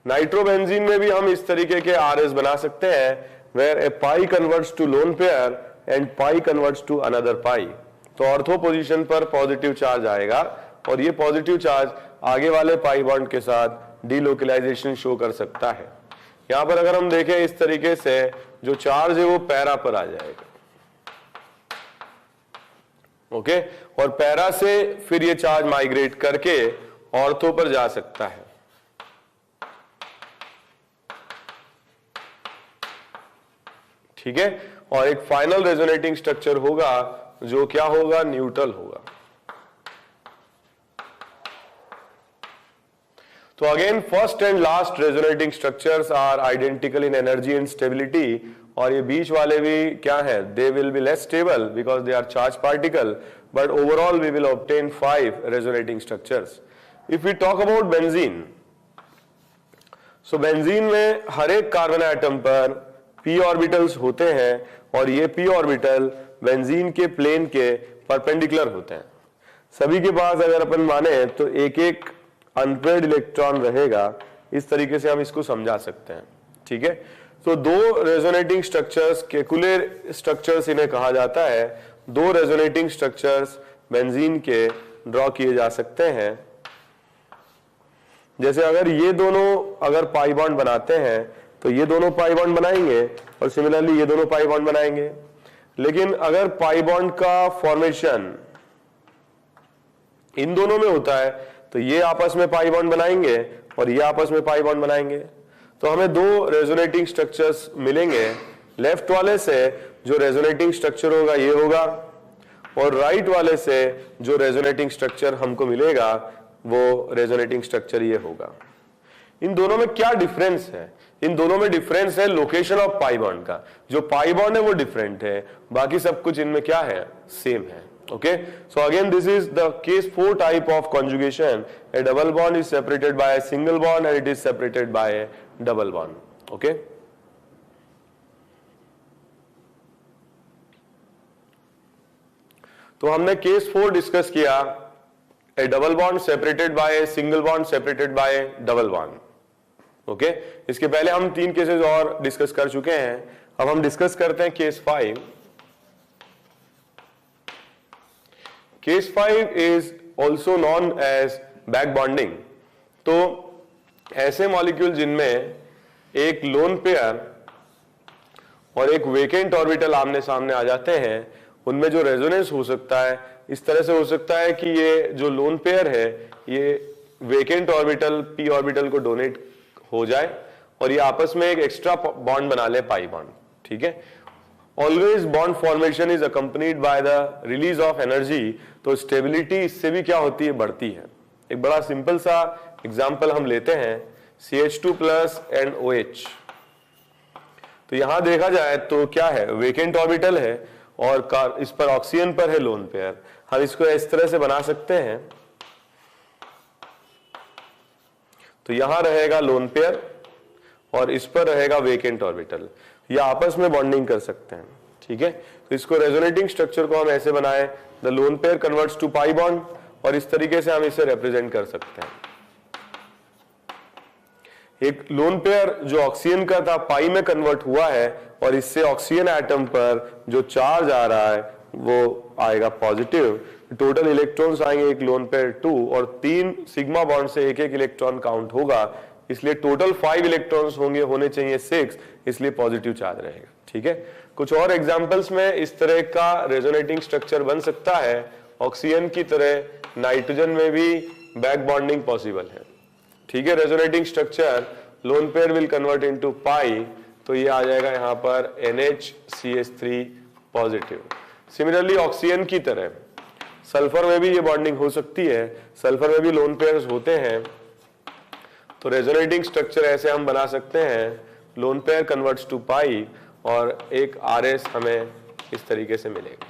नाइट्रोबेंजीन में भी हम इस तरीके के आरएस बना सकते हैं, where a pi converts to lone pair and pi converts to another pi. तो ऑर्थो पोजीशन पर पॉजिटिव चार्ज आएगा और ये पॉजिटिव चार्ज आगे वाले पाई बॉन्ड के साथ डीलोकलाइजेशन शो कर सकता है। यहां पर अगर हम देखें इस तरीके से, जो चार्ज है वो पैरा पर आ जाएगा। ओके, और पैरा से फिर ये चार्ज माइग्रेट करके ऑर्थो पर जा सकता है। ठीक है, और एक फाइनल रेजोनेटिंग स्ट्रक्चर होगा जो क्या होगा, न्यूट्रल होगा। तो again first and last resonating structures are identical in energy and stability, और ये बीच वाले भी क्या है, they will be less stable because they are charge particle, but overall we will obtain 5 resonating structures. If we talk about benzene, so benzene में हर एक कार्बन एटम पर p ऑर्बिटल्स होते हैं, और ये p ऑर्बिटल बेंजीन के plane के परपेंडिकुलर होते हैं। सभी के पास अगर अपन माने तो एक एक अनपेयर्ड इलेक्ट्रॉन रहेगा। इस तरीके से हम इसको समझा सकते हैं। ठीक है, तो 2 रेजोनेटिंग स्ट्रक्चर्स, केकुलर स्ट्रक्चर्स इन्हें कहा जाता है। 2 रेजोनेटिंग स्ट्रक्चर्स बेंजीन के ड्रॉ किए जा सकते हैं। जैसे अगर ये दोनों अगर पाई बॉन्ड बनाते हैं तो ये दोनों पाई बॉन्ड बनाएंगे, और सिमिलरली ये दोनों पाई बॉन्ड बनाएंगे। लेकिन अगर पाई बॉन्ड का फॉर्मेशन इन दोनों में होता है तो ये आपस में पाई बॉन्ड बनाएंगे और ये आपस में पाई बॉन्ड बनाएंगे। तो हमें 2 रेजोनेटिंग स्ट्रक्चर्स मिलेंगे। लेफ्ट वाले से जो रेजोनेटिंग स्ट्रक्चर होगा ये होगा, और राइट वाले से जो रेजोनेटिंग स्ट्रक्चर हमको मिलेगा वो रेजोनेटिंग स्ट्रक्चर ये होगा। इन दोनों में क्या डिफरेंस है? इन दोनों में डिफरेंस है लोकेशन ऑफ पाई बॉन्ड का। जो पाई बॉन्ड है वो डिफरेंट है, बाकी सब कुछ इनमें क्या है, सेम है। Okay, so again this is the case 4 type of conjugation. A double bond is separated by a single bond and it is separated by a double bond. Okay, तो हमने केस 4 डिस्कस किया, a double bond separated by a single bond separated by a double bond. Okay, इसके पहले हम 3 cases और discuss कर चुके हैं। अब हम डिस्कस करते हैं case 5। Case 5 is also known as back bonding। तो ऐसे मॉलिक्यूल जिनमें एक लोन पेयर और एक वेकेंट ऑर्बिटल आमने सामने आ जाते हैं, उनमें जो रेजोनेंस हो सकता है इस तरह से हो सकता है कि ये जो लोन पेयर है ये वेकेंट ऑर्बिटल p ऑर्बिटल को डोनेट हो जाए और ये आपस में एक एक्स्ट्रा बॉन्ड बना ले, पाई बॉन्ड। ठीक है, always bond formation is accompanied by the release of energy. तो स्टेबिलिटी इससे भी क्या होती है, बढ़ती है। एक बड़ा सिंपल सा एग्जांपल हम लेते हैं, CH2+ एंड OH। तो यहां देखा जाए तो क्या है, वेकेंट ऑर्बिटल है और इस पर ऑक्सीजन पर है लोन पेयर। हम इसको इस तरह से बना सकते हैं, तो यहां रहेगा लोन पेयर और इस पर रहेगा वेकेंट ऑर्बिटल। ये आपस में बॉन्डिंग कर सकते हैं, ठीक है। तो इसको रेजोनेटिंग स्ट्रक्चर को हम ऐसे बनाए, the lone pair converts to pi bond, और इस तरीके से हम इसे रिप्रेजेंट कर सकते हैं। एक लोन पेयर जो ऑक्सीजन का था पाई में कन्वर्ट हुआ है, और इससे ऑक्सीजन एटम पर जो चार्ज आ रहा है वो आएगा पॉजिटिव। टोटल इलेक्ट्रॉन्स आएंगे एक लोन पेयर 2, और 3 सिग्मा बॉन्ड से एक एक इलेक्ट्रॉन काउंट होगा, इसलिए टोटल 5 इलेक्ट्रॉन्स होने चाहिए 6, इसलिए पॉजिटिव चार्ज रहेगा, ठीक है। कुछ और एग्जांपल्स में इस तरह का रेजोनेटिंग स्ट्रक्चर बन सकता है। ऑक्सीजन की तरह नाइट्रोजन में भी बैक बॉन्डिंग पॉसिबल है, ठीक है। Resonating structure lone pair will convert into पाई, तो ये आ जाएगा यहां पर NHCH3 पॉजिटिव। सिमिलरली ऑक्सीजन की तरह सल्फर में भी ये बॉन्डिंग हो सकती है, सल्फर में भी लोन पेयर्स होते हैं, तो रेजोनेटिंग स्ट्रक्चर ऐसे हम बना सकते हैं, लोन पेयर कन्वर्ट्स टू पाई, और एक RS हमें इस तरीके से मिलेगा,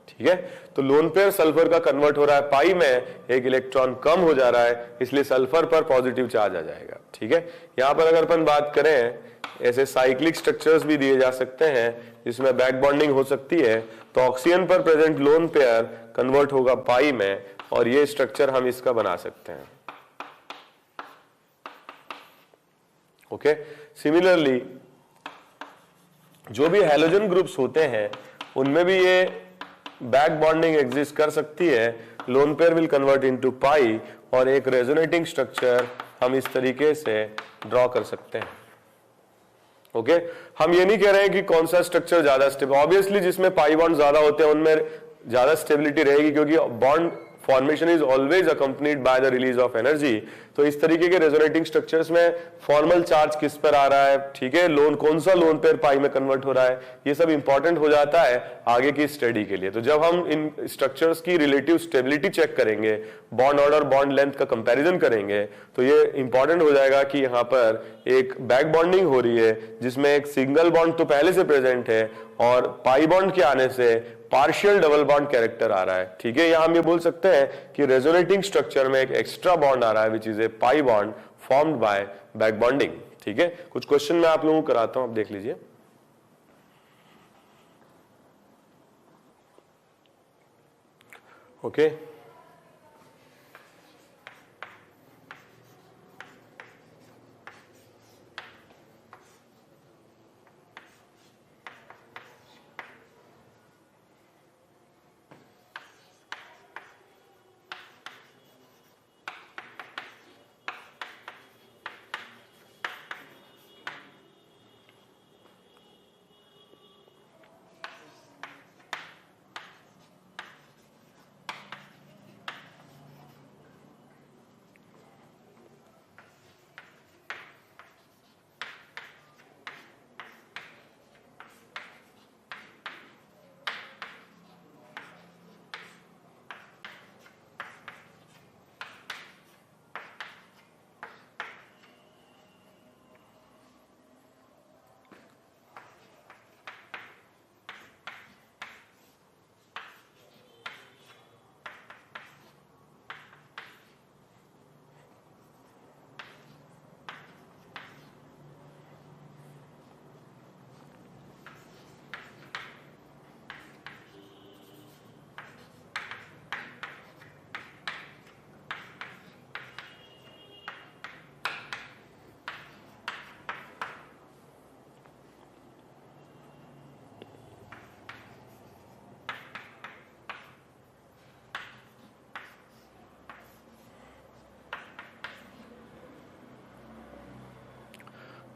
ठीक है। तो लोन पेयर सल्फर का कन्वर्ट हो रहा है पाई में, एक इलेक्ट्रॉन कम हो जा रहा है, इसलिए सल्फर पर पॉजिटिव चार्ज आ जाएगा, ठीक है। यहां पर अगर अपन बात करें, ऐसे साइक्लिक स्ट्रक्चर्स भी दिए जा सकते हैं जिसमें बैक बॉन्डिंग हो सकती है, तो ऑक्सीजन पर प्रेजेंट लोन पेयर कन्वर्ट होगा पाई में, और ये स्ट्रक्चर हम इसका बना सकते हैं, ओके। सिमिलरली जो भी हैलोजन ग्रुप्स होते हैं उनमें भी ये बैक बॉन्डिंग एग्जिस्ट कर सकती है, lone pair will convert into पाई, और एक रेजोनेटिंग स्ट्रक्चर हम इस तरीके से ड्रॉ कर सकते हैं, ओके। हम ये नहीं कह रहे हैं कि कौन सा स्ट्रक्चर ज्यादा स्टेबल, ऑब्वियसली जिसमें पाई बॉन्ड ज्यादा होते हैं उनमें ज्यादा स्टेबिलिटी रहेगी, क्योंकि bond formation is always accompanied by the release of energy. तो इस तरीके के रेजोनेटिंग स्ट्रक्चर्स में फॉर्मल चार्ज किस पर आ रहा है, ठीक है, लोन कौन सा लोन पेयर पाई में कन्वर्ट हो रहा है, ये सब इंपॉर्टेंट हो जाता है आगे की स्टडी के लिए। तो जब हम इन स्ट्रक्चर्स की रिलेटिव स्टेबिलिटी चेक करेंगे, बॉन्ड ऑर्डर बॉन्ड लेंथ का कंपैरिजन करेंगे, तो ये इंपॉर्टेंट हो जाएगा कि यहाँ पर एक बैक बॉन्डिंग हो रही है जिसमें एक सिंगल बॉन्ड तो पहले से प्रेजेंट है, और पाई बॉन्ड के आने से पार्शियल डबल बॉन्ड कैरेक्टर आ रहा है, ठीक है। यहां हम ये बोल सकते हैं कि रेजोनेटिंग स्ट्रक्चर में एक एक्स्ट्रा बॉन्ड आ रहा है which is a pi bond formed buy back bonding, ठीक है। कुछ क्वेश्चन मैं आप लोगों को कराता हूं, आप देख लीजिए। ओके,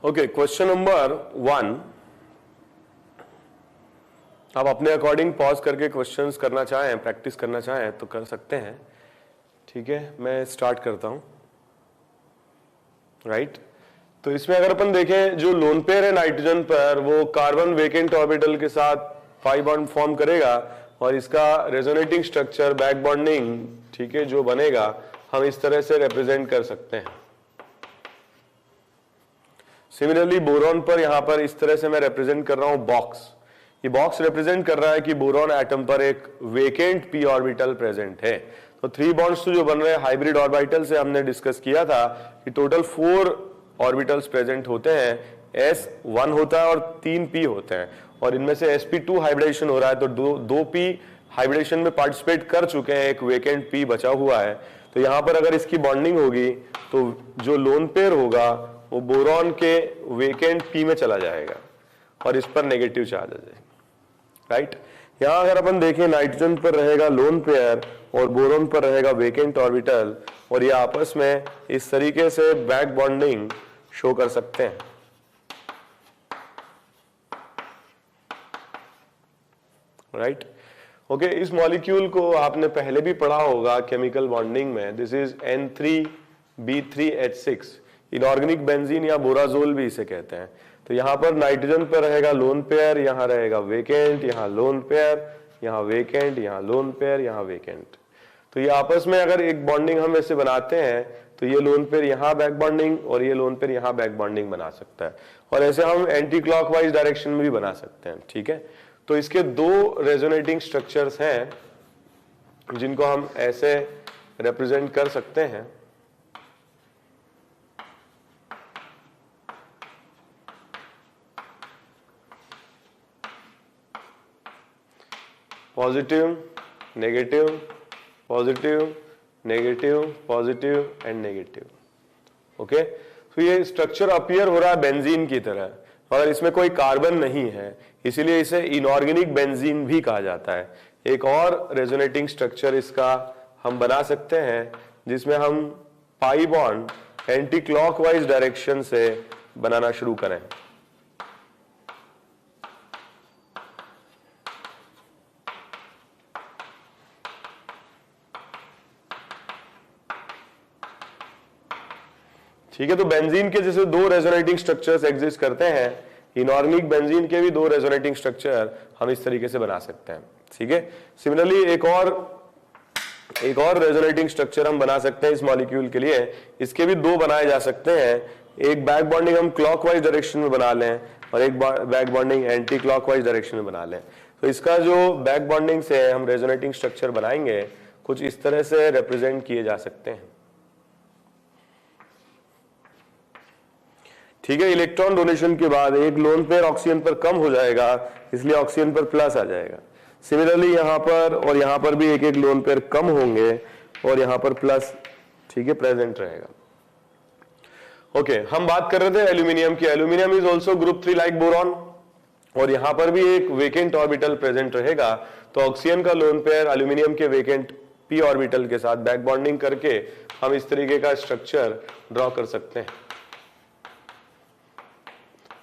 ओके, क्वेश्चन नंबर 1, आप अपने अकॉर्डिंग पॉज करके क्वेश्चंस करना चाहें, प्रैक्टिस करना चाहें तो कर सकते हैं, ठीक है। मैं स्टार्ट करता हूं, राइट। तो इसमें अगर अपन देखें, जो लोन पेयर है नाइट्रोजन पर, वो कार्बन वेकेंट ऑर्बिटल के साथ पाई बॉन्ड फॉर्म करेगा, और इसका रेजोनेटिंग स्ट्रक्चर बैक बॉन्डिंग, ठीक है, जो बनेगा हम इस तरह से रिप्रेजेंट कर सकते हैं। सिमिलरली बोरॉन पर यहां पर इस तरह से मैं रिप्रेजेंट कर रहा हूं बॉक्स। ये बॉक्स रिप्रेजेंट कर रहा है कि बोरॉन एटम पर एक वेकेंट पी ऑर्बिटल प्रेजेंट है। तो 3 बॉन्ड्स जो बन रहे हैं हाइब्रिड ऑर्बिटल से हमने डिस्कस किया था कि टोटल 4 ऑर्बिटल्स प्रेजेंट होते हैं S1 होता है और 3 P होते हैं, और इनमें से sp2 हाइब्रिडेशन हो रहा है, तो दो P हाइब्रिडेशन में पार्टिसिपेट कर चुके हैं, एक वेकेंट P बचा हुआ है। तो यहां पर अगर इसकी बॉन्डिंग होगी तो जो लोन पेयर होगा वो बोरॉन के वेकेंट P में चला जाएगा और इस पर नेगेटिव चार्ज आ जाएगा, राइट। यहां अगर अपन देखें, नाइट्रोजन पर रहेगा लोन पेयर और बोरॉन पर रहेगा वेकेंट ऑर्बिटल, और ये आपस में इस तरीके से बैक बॉन्डिंग शो कर सकते हैं, राइट। ओके, इस मॉलिक्यूल को आपने पहले भी पढ़ा होगा केमिकल बॉन्डिंग में। This is N3B3H6, inorganic benzene या बोराजोल भी इसे कहते हैं। तो यहां पर नाइट्रोजन पर रहेगा लोन पेयर, यहां रहेगा वेकेंट, यहां लोन पेयर, यहां वेकेंट, यहां लोन पेयर, यहां वेकेंट। तो ये आपस में अगर एक बॉन्डिंग हम ऐसे बनाते हैं तो ये लोन पेयर यहां बैक बॉन्डिंग और ये लोन पेयर यहां बैक बॉन्डिंग बना सकता है, और ऐसे हम एंटी क्लॉकवाइज डायरेक्शन में भी बना सकते हैं, ठीक है। तो इसके दो रेजोनेटिंग स्ट्रक्चर्स हैं जिनको हम ऐसे रिप्रेजेंट कर सकते हैं। Positive, negative, positive, negative, positive and negative. Okay, तो ये स्ट्रक्चर अपीयर हो रहा है बेंजीन की तरह, मगर इसमें कोई कार्बन नहीं है, इसीलिए इसे इनऑर्गेनिक बेंजीन भी कहा जाता है। एक और रेजोनेटिंग स्ट्रक्चर इसका हम बना सकते हैं जिसमें हम pi bond anti clockwise direction से बनाना शुरू करें। ठीक है, तो बेंजीन के जैसे दो रेजोनेटिंग स्ट्रक्चर्स एग्जिस्ट करते हैं, इनऑर्गेनिक बेंजीन के भी दो रेजोनेटिंग स्ट्रक्चर हम इस तरीके से बना सकते हैं, ठीक है। सिमिलरली एक और रेजोनेटिंग स्ट्रक्चर हम बना सकते हैं इस मॉलिक्यूल के लिए, इसके भी दो बनाए जा सकते हैं। एक बैक बॉन्डिंग हम क्लॉकवाइज डायरेक्शन में बना लें और एक back bonding anti clockwise direction में बना लें। तो इसका जो बैक बॉन्डिंग से हम रेजोनेटिंग स्ट्रक्चर बनाएंगे कुछ इस तरह से रिप्रेजेंट किए जा सकते हैं, ठीक है। इलेक्ट्रॉन डोनेशन के बाद एक लोन पेयर ऑक्सीजन पर कम हो जाएगा, इसलिए ऑक्सीजन पर प्लस आ जाएगा। सिमिलरली यहां पर और यहां पर भी एक एक लोन पेयर कम होंगे और यहां पर प्लस, ठीक है, प्रेजेंट रहेगा। ओके, हम बात कर रहे थे एल्यूमिनियम की। Aluminium is also group 3 like boron, और यहां पर भी एक वेकेंट ऑर्बिटल प्रेजेंट रहेगा। तो ऑक्सीजन का लोन पेयर एल्यूमिनियम के वेकेंट p ऑर्बिटल के साथ बैक बॉन्डिंग करके हम इस तरीके का स्ट्रक्चर ड्रॉ कर सकते हैं,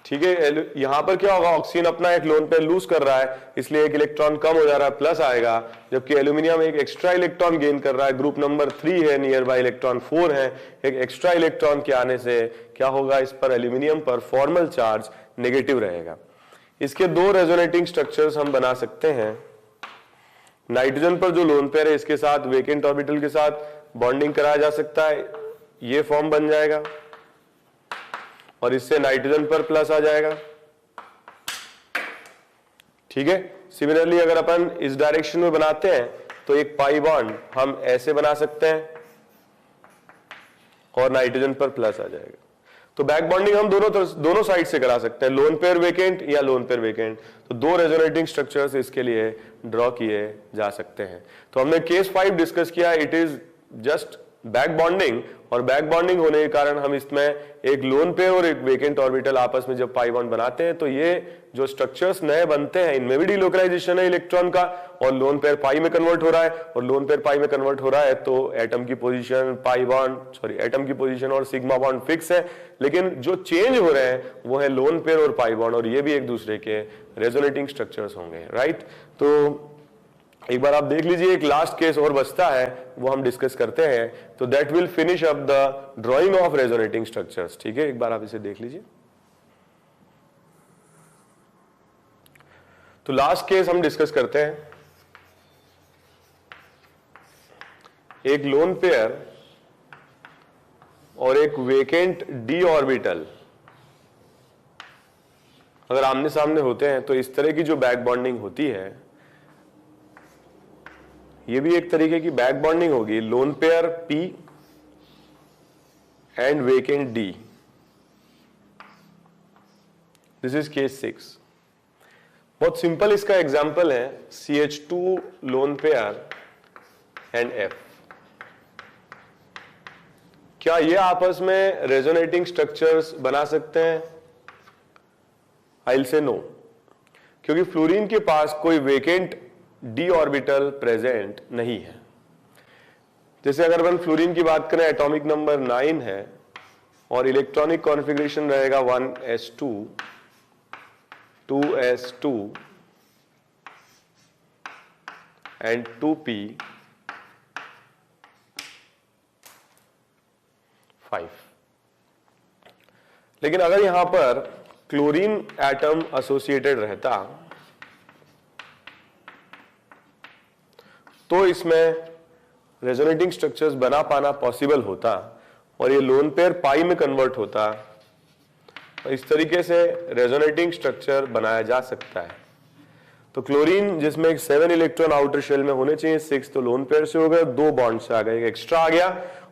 ठीक है। यहां पर क्या होगा, ऑक्सीजन अपना एक लोन पेयर लूज कर रहा है, इसलिए एक इलेक्ट्रॉन कम हो जा रहा है, प्लस आएगा, जबकि एल्यूमिनियम एक एक्स्ट्रा इलेक्ट्रॉन गेन कर रहा है, ग्रुप नंबर 3 है, नियर बाय इलेक्ट्रॉन 4 है। एक एक्स्ट्रा इलेक्ट्रॉन के आने से क्या होगा, इस पर एल्यूमिनियम पर फॉर्मल चार्ज नेगेटिव रहेगा। इसके दो रेजोनेटिंग स्ट्रक्चर्स हम बना सकते हैं। नाइट्रोजन पर जो लोन पेयर है इसके साथ वेकेंट ऑर्बिटल के साथ बॉन्डिंग कराया जा सकता है, ये फॉर्म बन जाएगा और इससे नाइट्रोजन पर प्लस आ जाएगा, ठीक है। सिमिलरली अगर अपन इस डायरेक्शन में बनाते हैं तो एक पाई बॉन्ड हम ऐसे बना सकते हैं और नाइट्रोजन पर प्लस आ जाएगा। तो बैक बॉन्डिंग हम दोनों साइड से करा सकते हैं, लोन पेयर वेकेंट या लोन पेयर वेकेंट। तो दो रेजोनेटिंग स्ट्रक्चर्स इसके लिए ड्रॉ किए जा सकते हैं। तो हमने केस 5 डिस्कस किया, it is just back bonding, और बैक बॉन्डिंग होने के कारण हम इसमें एक लोन पेयर और एक वेकेंट ऑर्बिटल आपस में जब पाई बॉन्ड बनाते हैं तो ये जो स्ट्रक्चर्स नए बनते हैं इनमें भी डिलोकलाइजेशन है इलेक्ट्रॉन का, और लोन पेयर पाई में कन्वर्ट हो रहा है, और लोन पेयर पाई में कन्वर्ट हो रहा है तो एटम की पोजीशन एटम की पोजीशन और सिग्मा बॉन्ड फिक्स है, लेकिन जो चेंज हो रहे हैं वो है लोन पेयर और पाई बॉन्ड, और ये भी एक दूसरे के रेजोनेटिंग स्ट्रक्चर्स होंगे, राइट। तो एक बार आप देख लीजिए, एक लास्ट केस और बचता है वो हम डिस्कस करते हैं, तो that will finish up the drawing of resonating structures, ठीक है। एक बार आप इसे देख लीजिए। तो लास्ट केस हम डिस्कस करते हैं, एक लोन पेयर और एक वेकेंट डी ऑर्बिटल अगर आमने सामने होते हैं तो इस तरह की जो बैक बॉन्डिंग होती है ये भी एक तरीके की बैक बॉन्डिंग होगी, lone pair P and vacant D। This is case 6। बहुत सिंपल इसका एग्जाम्पल है CH2 loan pair and F। क्या ये आपस में रेजोनेटिंग स्ट्रक्चर्स बना सकते हैं? आई विल से नो, क्योंकि फ्लोरीन के पास कोई वेकेंट d ऑर्बिटल प्रेजेंट नहीं है। जैसे अगर अपन फ्लोरीन की बात करें, एटॉमिक नंबर 9 है और इलेक्ट्रॉनिक कॉन्फ़िगरेशन रहेगा 1s2 2s2 एंड 2p5। लेकिन अगर यहां पर क्लोरीन एटम एसोसिएटेड रहता तो इसमें रेजोनेटिंग स्ट्रक्चर्स बना पाना पॉसिबल होता और ये लोन पेयर पाई में कन्वर्ट होता। इस तरीके से रेजोनेटिंग स्ट्रक्चर बनाया जा सकता है। तो क्लोरीन जिसमें एक 7 इलेक्ट्रॉन आउटर शेल में होने चाहिए, 6 तो लोन पेयर से हो गया, 2 बॉन्ड से आ गए, एक एक्स्ट्रा आ गया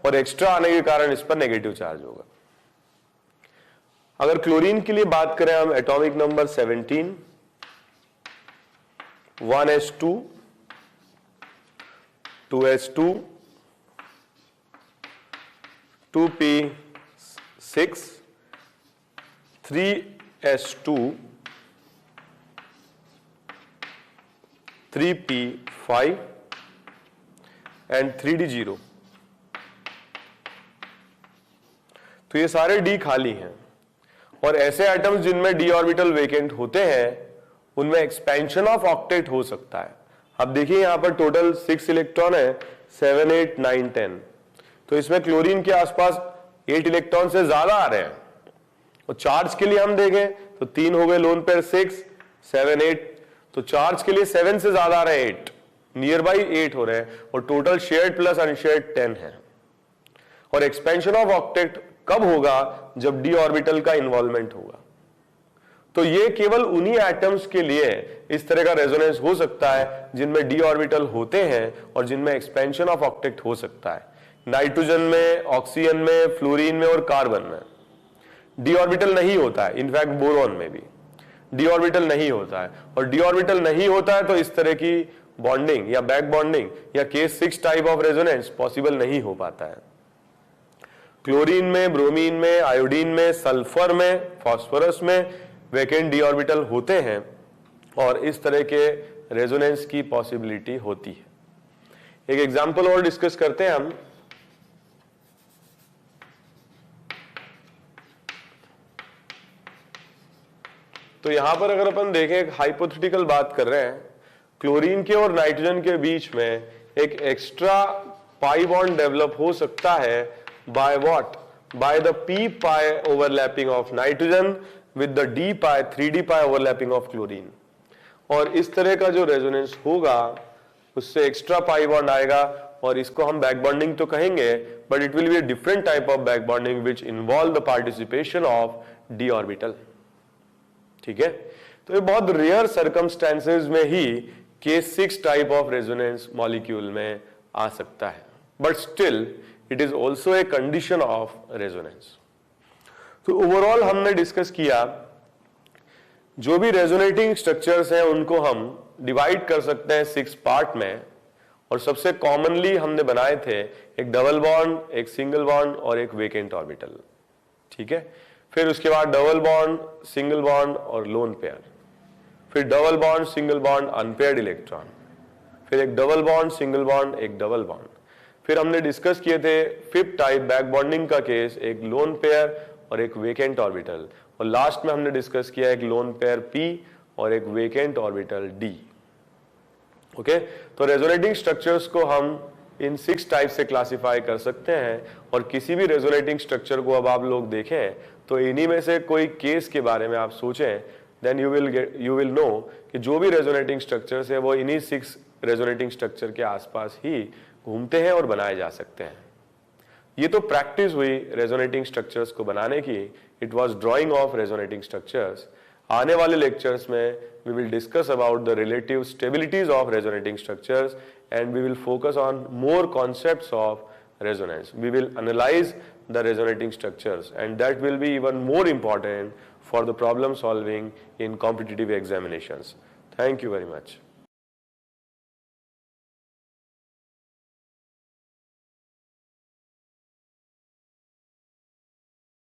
और एक्स्ट्रा आने के कारण इस पर नेगेटिव चार्ज होगा। अगर क्लोरीन के लिए बात करें हम, atomic number 17 1s2 2s2 2p6 3s2 3p5 and 3d0। तो ये सारे डी खाली हैं और ऐसे एटम्स जिनमें डी ऑर्बिटल वेकेंट होते हैं उनमें एक्सपेंशन ऑफ ऑक्टेट हो सकता है। अब देखिए यहां पर टोटल 6 इलेक्ट्रॉन है, 7 8 9 10। तो इसमें क्लोरीन के आसपास 8 इलेक्ट्रॉन से ज्यादा आ रहे हैं और चार्ज के लिए हम देखें तो 3 हो गए लोन पेयर, 6 7 8। तो चार्ज के लिए 7 से ज्यादा आ रहे हैं, 8 नियर बाई 8 हो रहे हैं और टोटल शेयर्ड प्लस अनशेयर्ड 10 है। और एक्सपेंशन ऑफ ऑक्टेट कब होगा? जब डी ऑर्बिटल का इन्वॉल्वमेंट होगा। तो ये केवल उन्हीं एटम्स के लिए इस तरह का रेजोनेंस हो सकता है जिनमें डी ऑर्बिटल होते हैं और जिनमें एक्सपेंशन ऑफ ऑक्टेट हो सकता है। नाइट्रोजन में, ऑक्सीजन में, फ्लोरीन में और कार्बन में डी ऑर्बिटल नहीं होता है। इनफैक्ट बोरॉन में भी डी ऑर्बिटल नहीं होता है और डी ऑर्बिटल नहीं होता है तो इस तरह की बॉन्डिंग या बैक बॉन्डिंग या case 6 type of resonance possible नहीं हो पाता है। क्लोरीन में, ब्रोमीन में, आयोडीन में, सल्फर में, फास्फोरस में वेकेंट डी ऑर्बिटल होते हैं और इस तरह के रेजोनेंस की पॉसिबिलिटी होती है। एक एग्जांपल और डिस्कस करते हैं हम। तो यहां पर अगर अपन देखें, एक हाइपोथेटिकल बात कर रहे हैं, क्लोरीन के और नाइट्रोजन के बीच में एक एक्स्ट्रा पाई बॉन्ड डेवलप हो सकता है by what? By the p pi overlapping of nitrogen with the d pi 3d pi overlapping of chlorine. और इस तरह का जो रेजोनेंस होगा उससे एक्स्ट्रा पाई बॉन्ड आएगा और इसको हम बैक बॉन्डिंग तो कहेंगे, but it will be a different type of back bonding which involve the participation of d orbital. ठीक है, तो ये बहुत रेयर सर्कमस्टेंसेस में ही case 6 type of resonance molecule में आ सकता है, but still it is also a condition of resonance. तो ओवरऑल हमने डिस्कस किया जो भी रेजोनेटिंग स्ट्रक्चर्स हैं उनको हम डिवाइड कर सकते हैं 6 पार्ट में और सबसे कॉमनली हमने बनाए थे एक डबल बॉन्ड, एक सिंगल बॉन्ड और एक वेकेंट ऑर्बिटल। ठीक है, फिर उसके बाद डबल बॉन्ड, सिंगल बॉन्ड और लोन पेयर, फिर double bond, single bond, unpaired electron, फिर एक डबल बॉन्ड, सिंगल बॉन्ड, एक डबल बॉन्ड। फिर हमने डिस्कस किए थे 5th टाइप बैक बॉन्डिंग का केस, एक लोन पेयर और एक वेकेंट ऑर्बिटल, और लास्ट में हमने डिस्कस किया एक लोन पेयर p और एक वेकेंट ऑर्बिटल d। ओके, तो रेजोनेटिंग स्ट्रक्चर्स को हम इन 6 टाइप से क्लासिफाई कर सकते हैं और किसी भी रेजोनेटिंग स्ट्रक्चर को अब आप लोग देखें तो इन्हीं में से कोई केस के बारे में आप सोचें, देन यू विल नो कि जो भी रेजोनेटिंग स्ट्रक्चर्स है वो इन्हीं 6 रेजोनेटिंग स्ट्रक्चर के आसपास ही घूमते हैं और बनाए जा सकते हैं। ये तो प्रैक्टिस हुई रेजोनेटिंग स्ट्रक्चर्स को बनाने की, it was drawing of resonating structures. आने वाले लेक्चर्स में we will discuss about the relative stabilities of resonating structures and we will focus on more concepts of resonance. We will analyze the resonating structures and that will be even more important for the problem solving in competitive examinations. Thank you very much.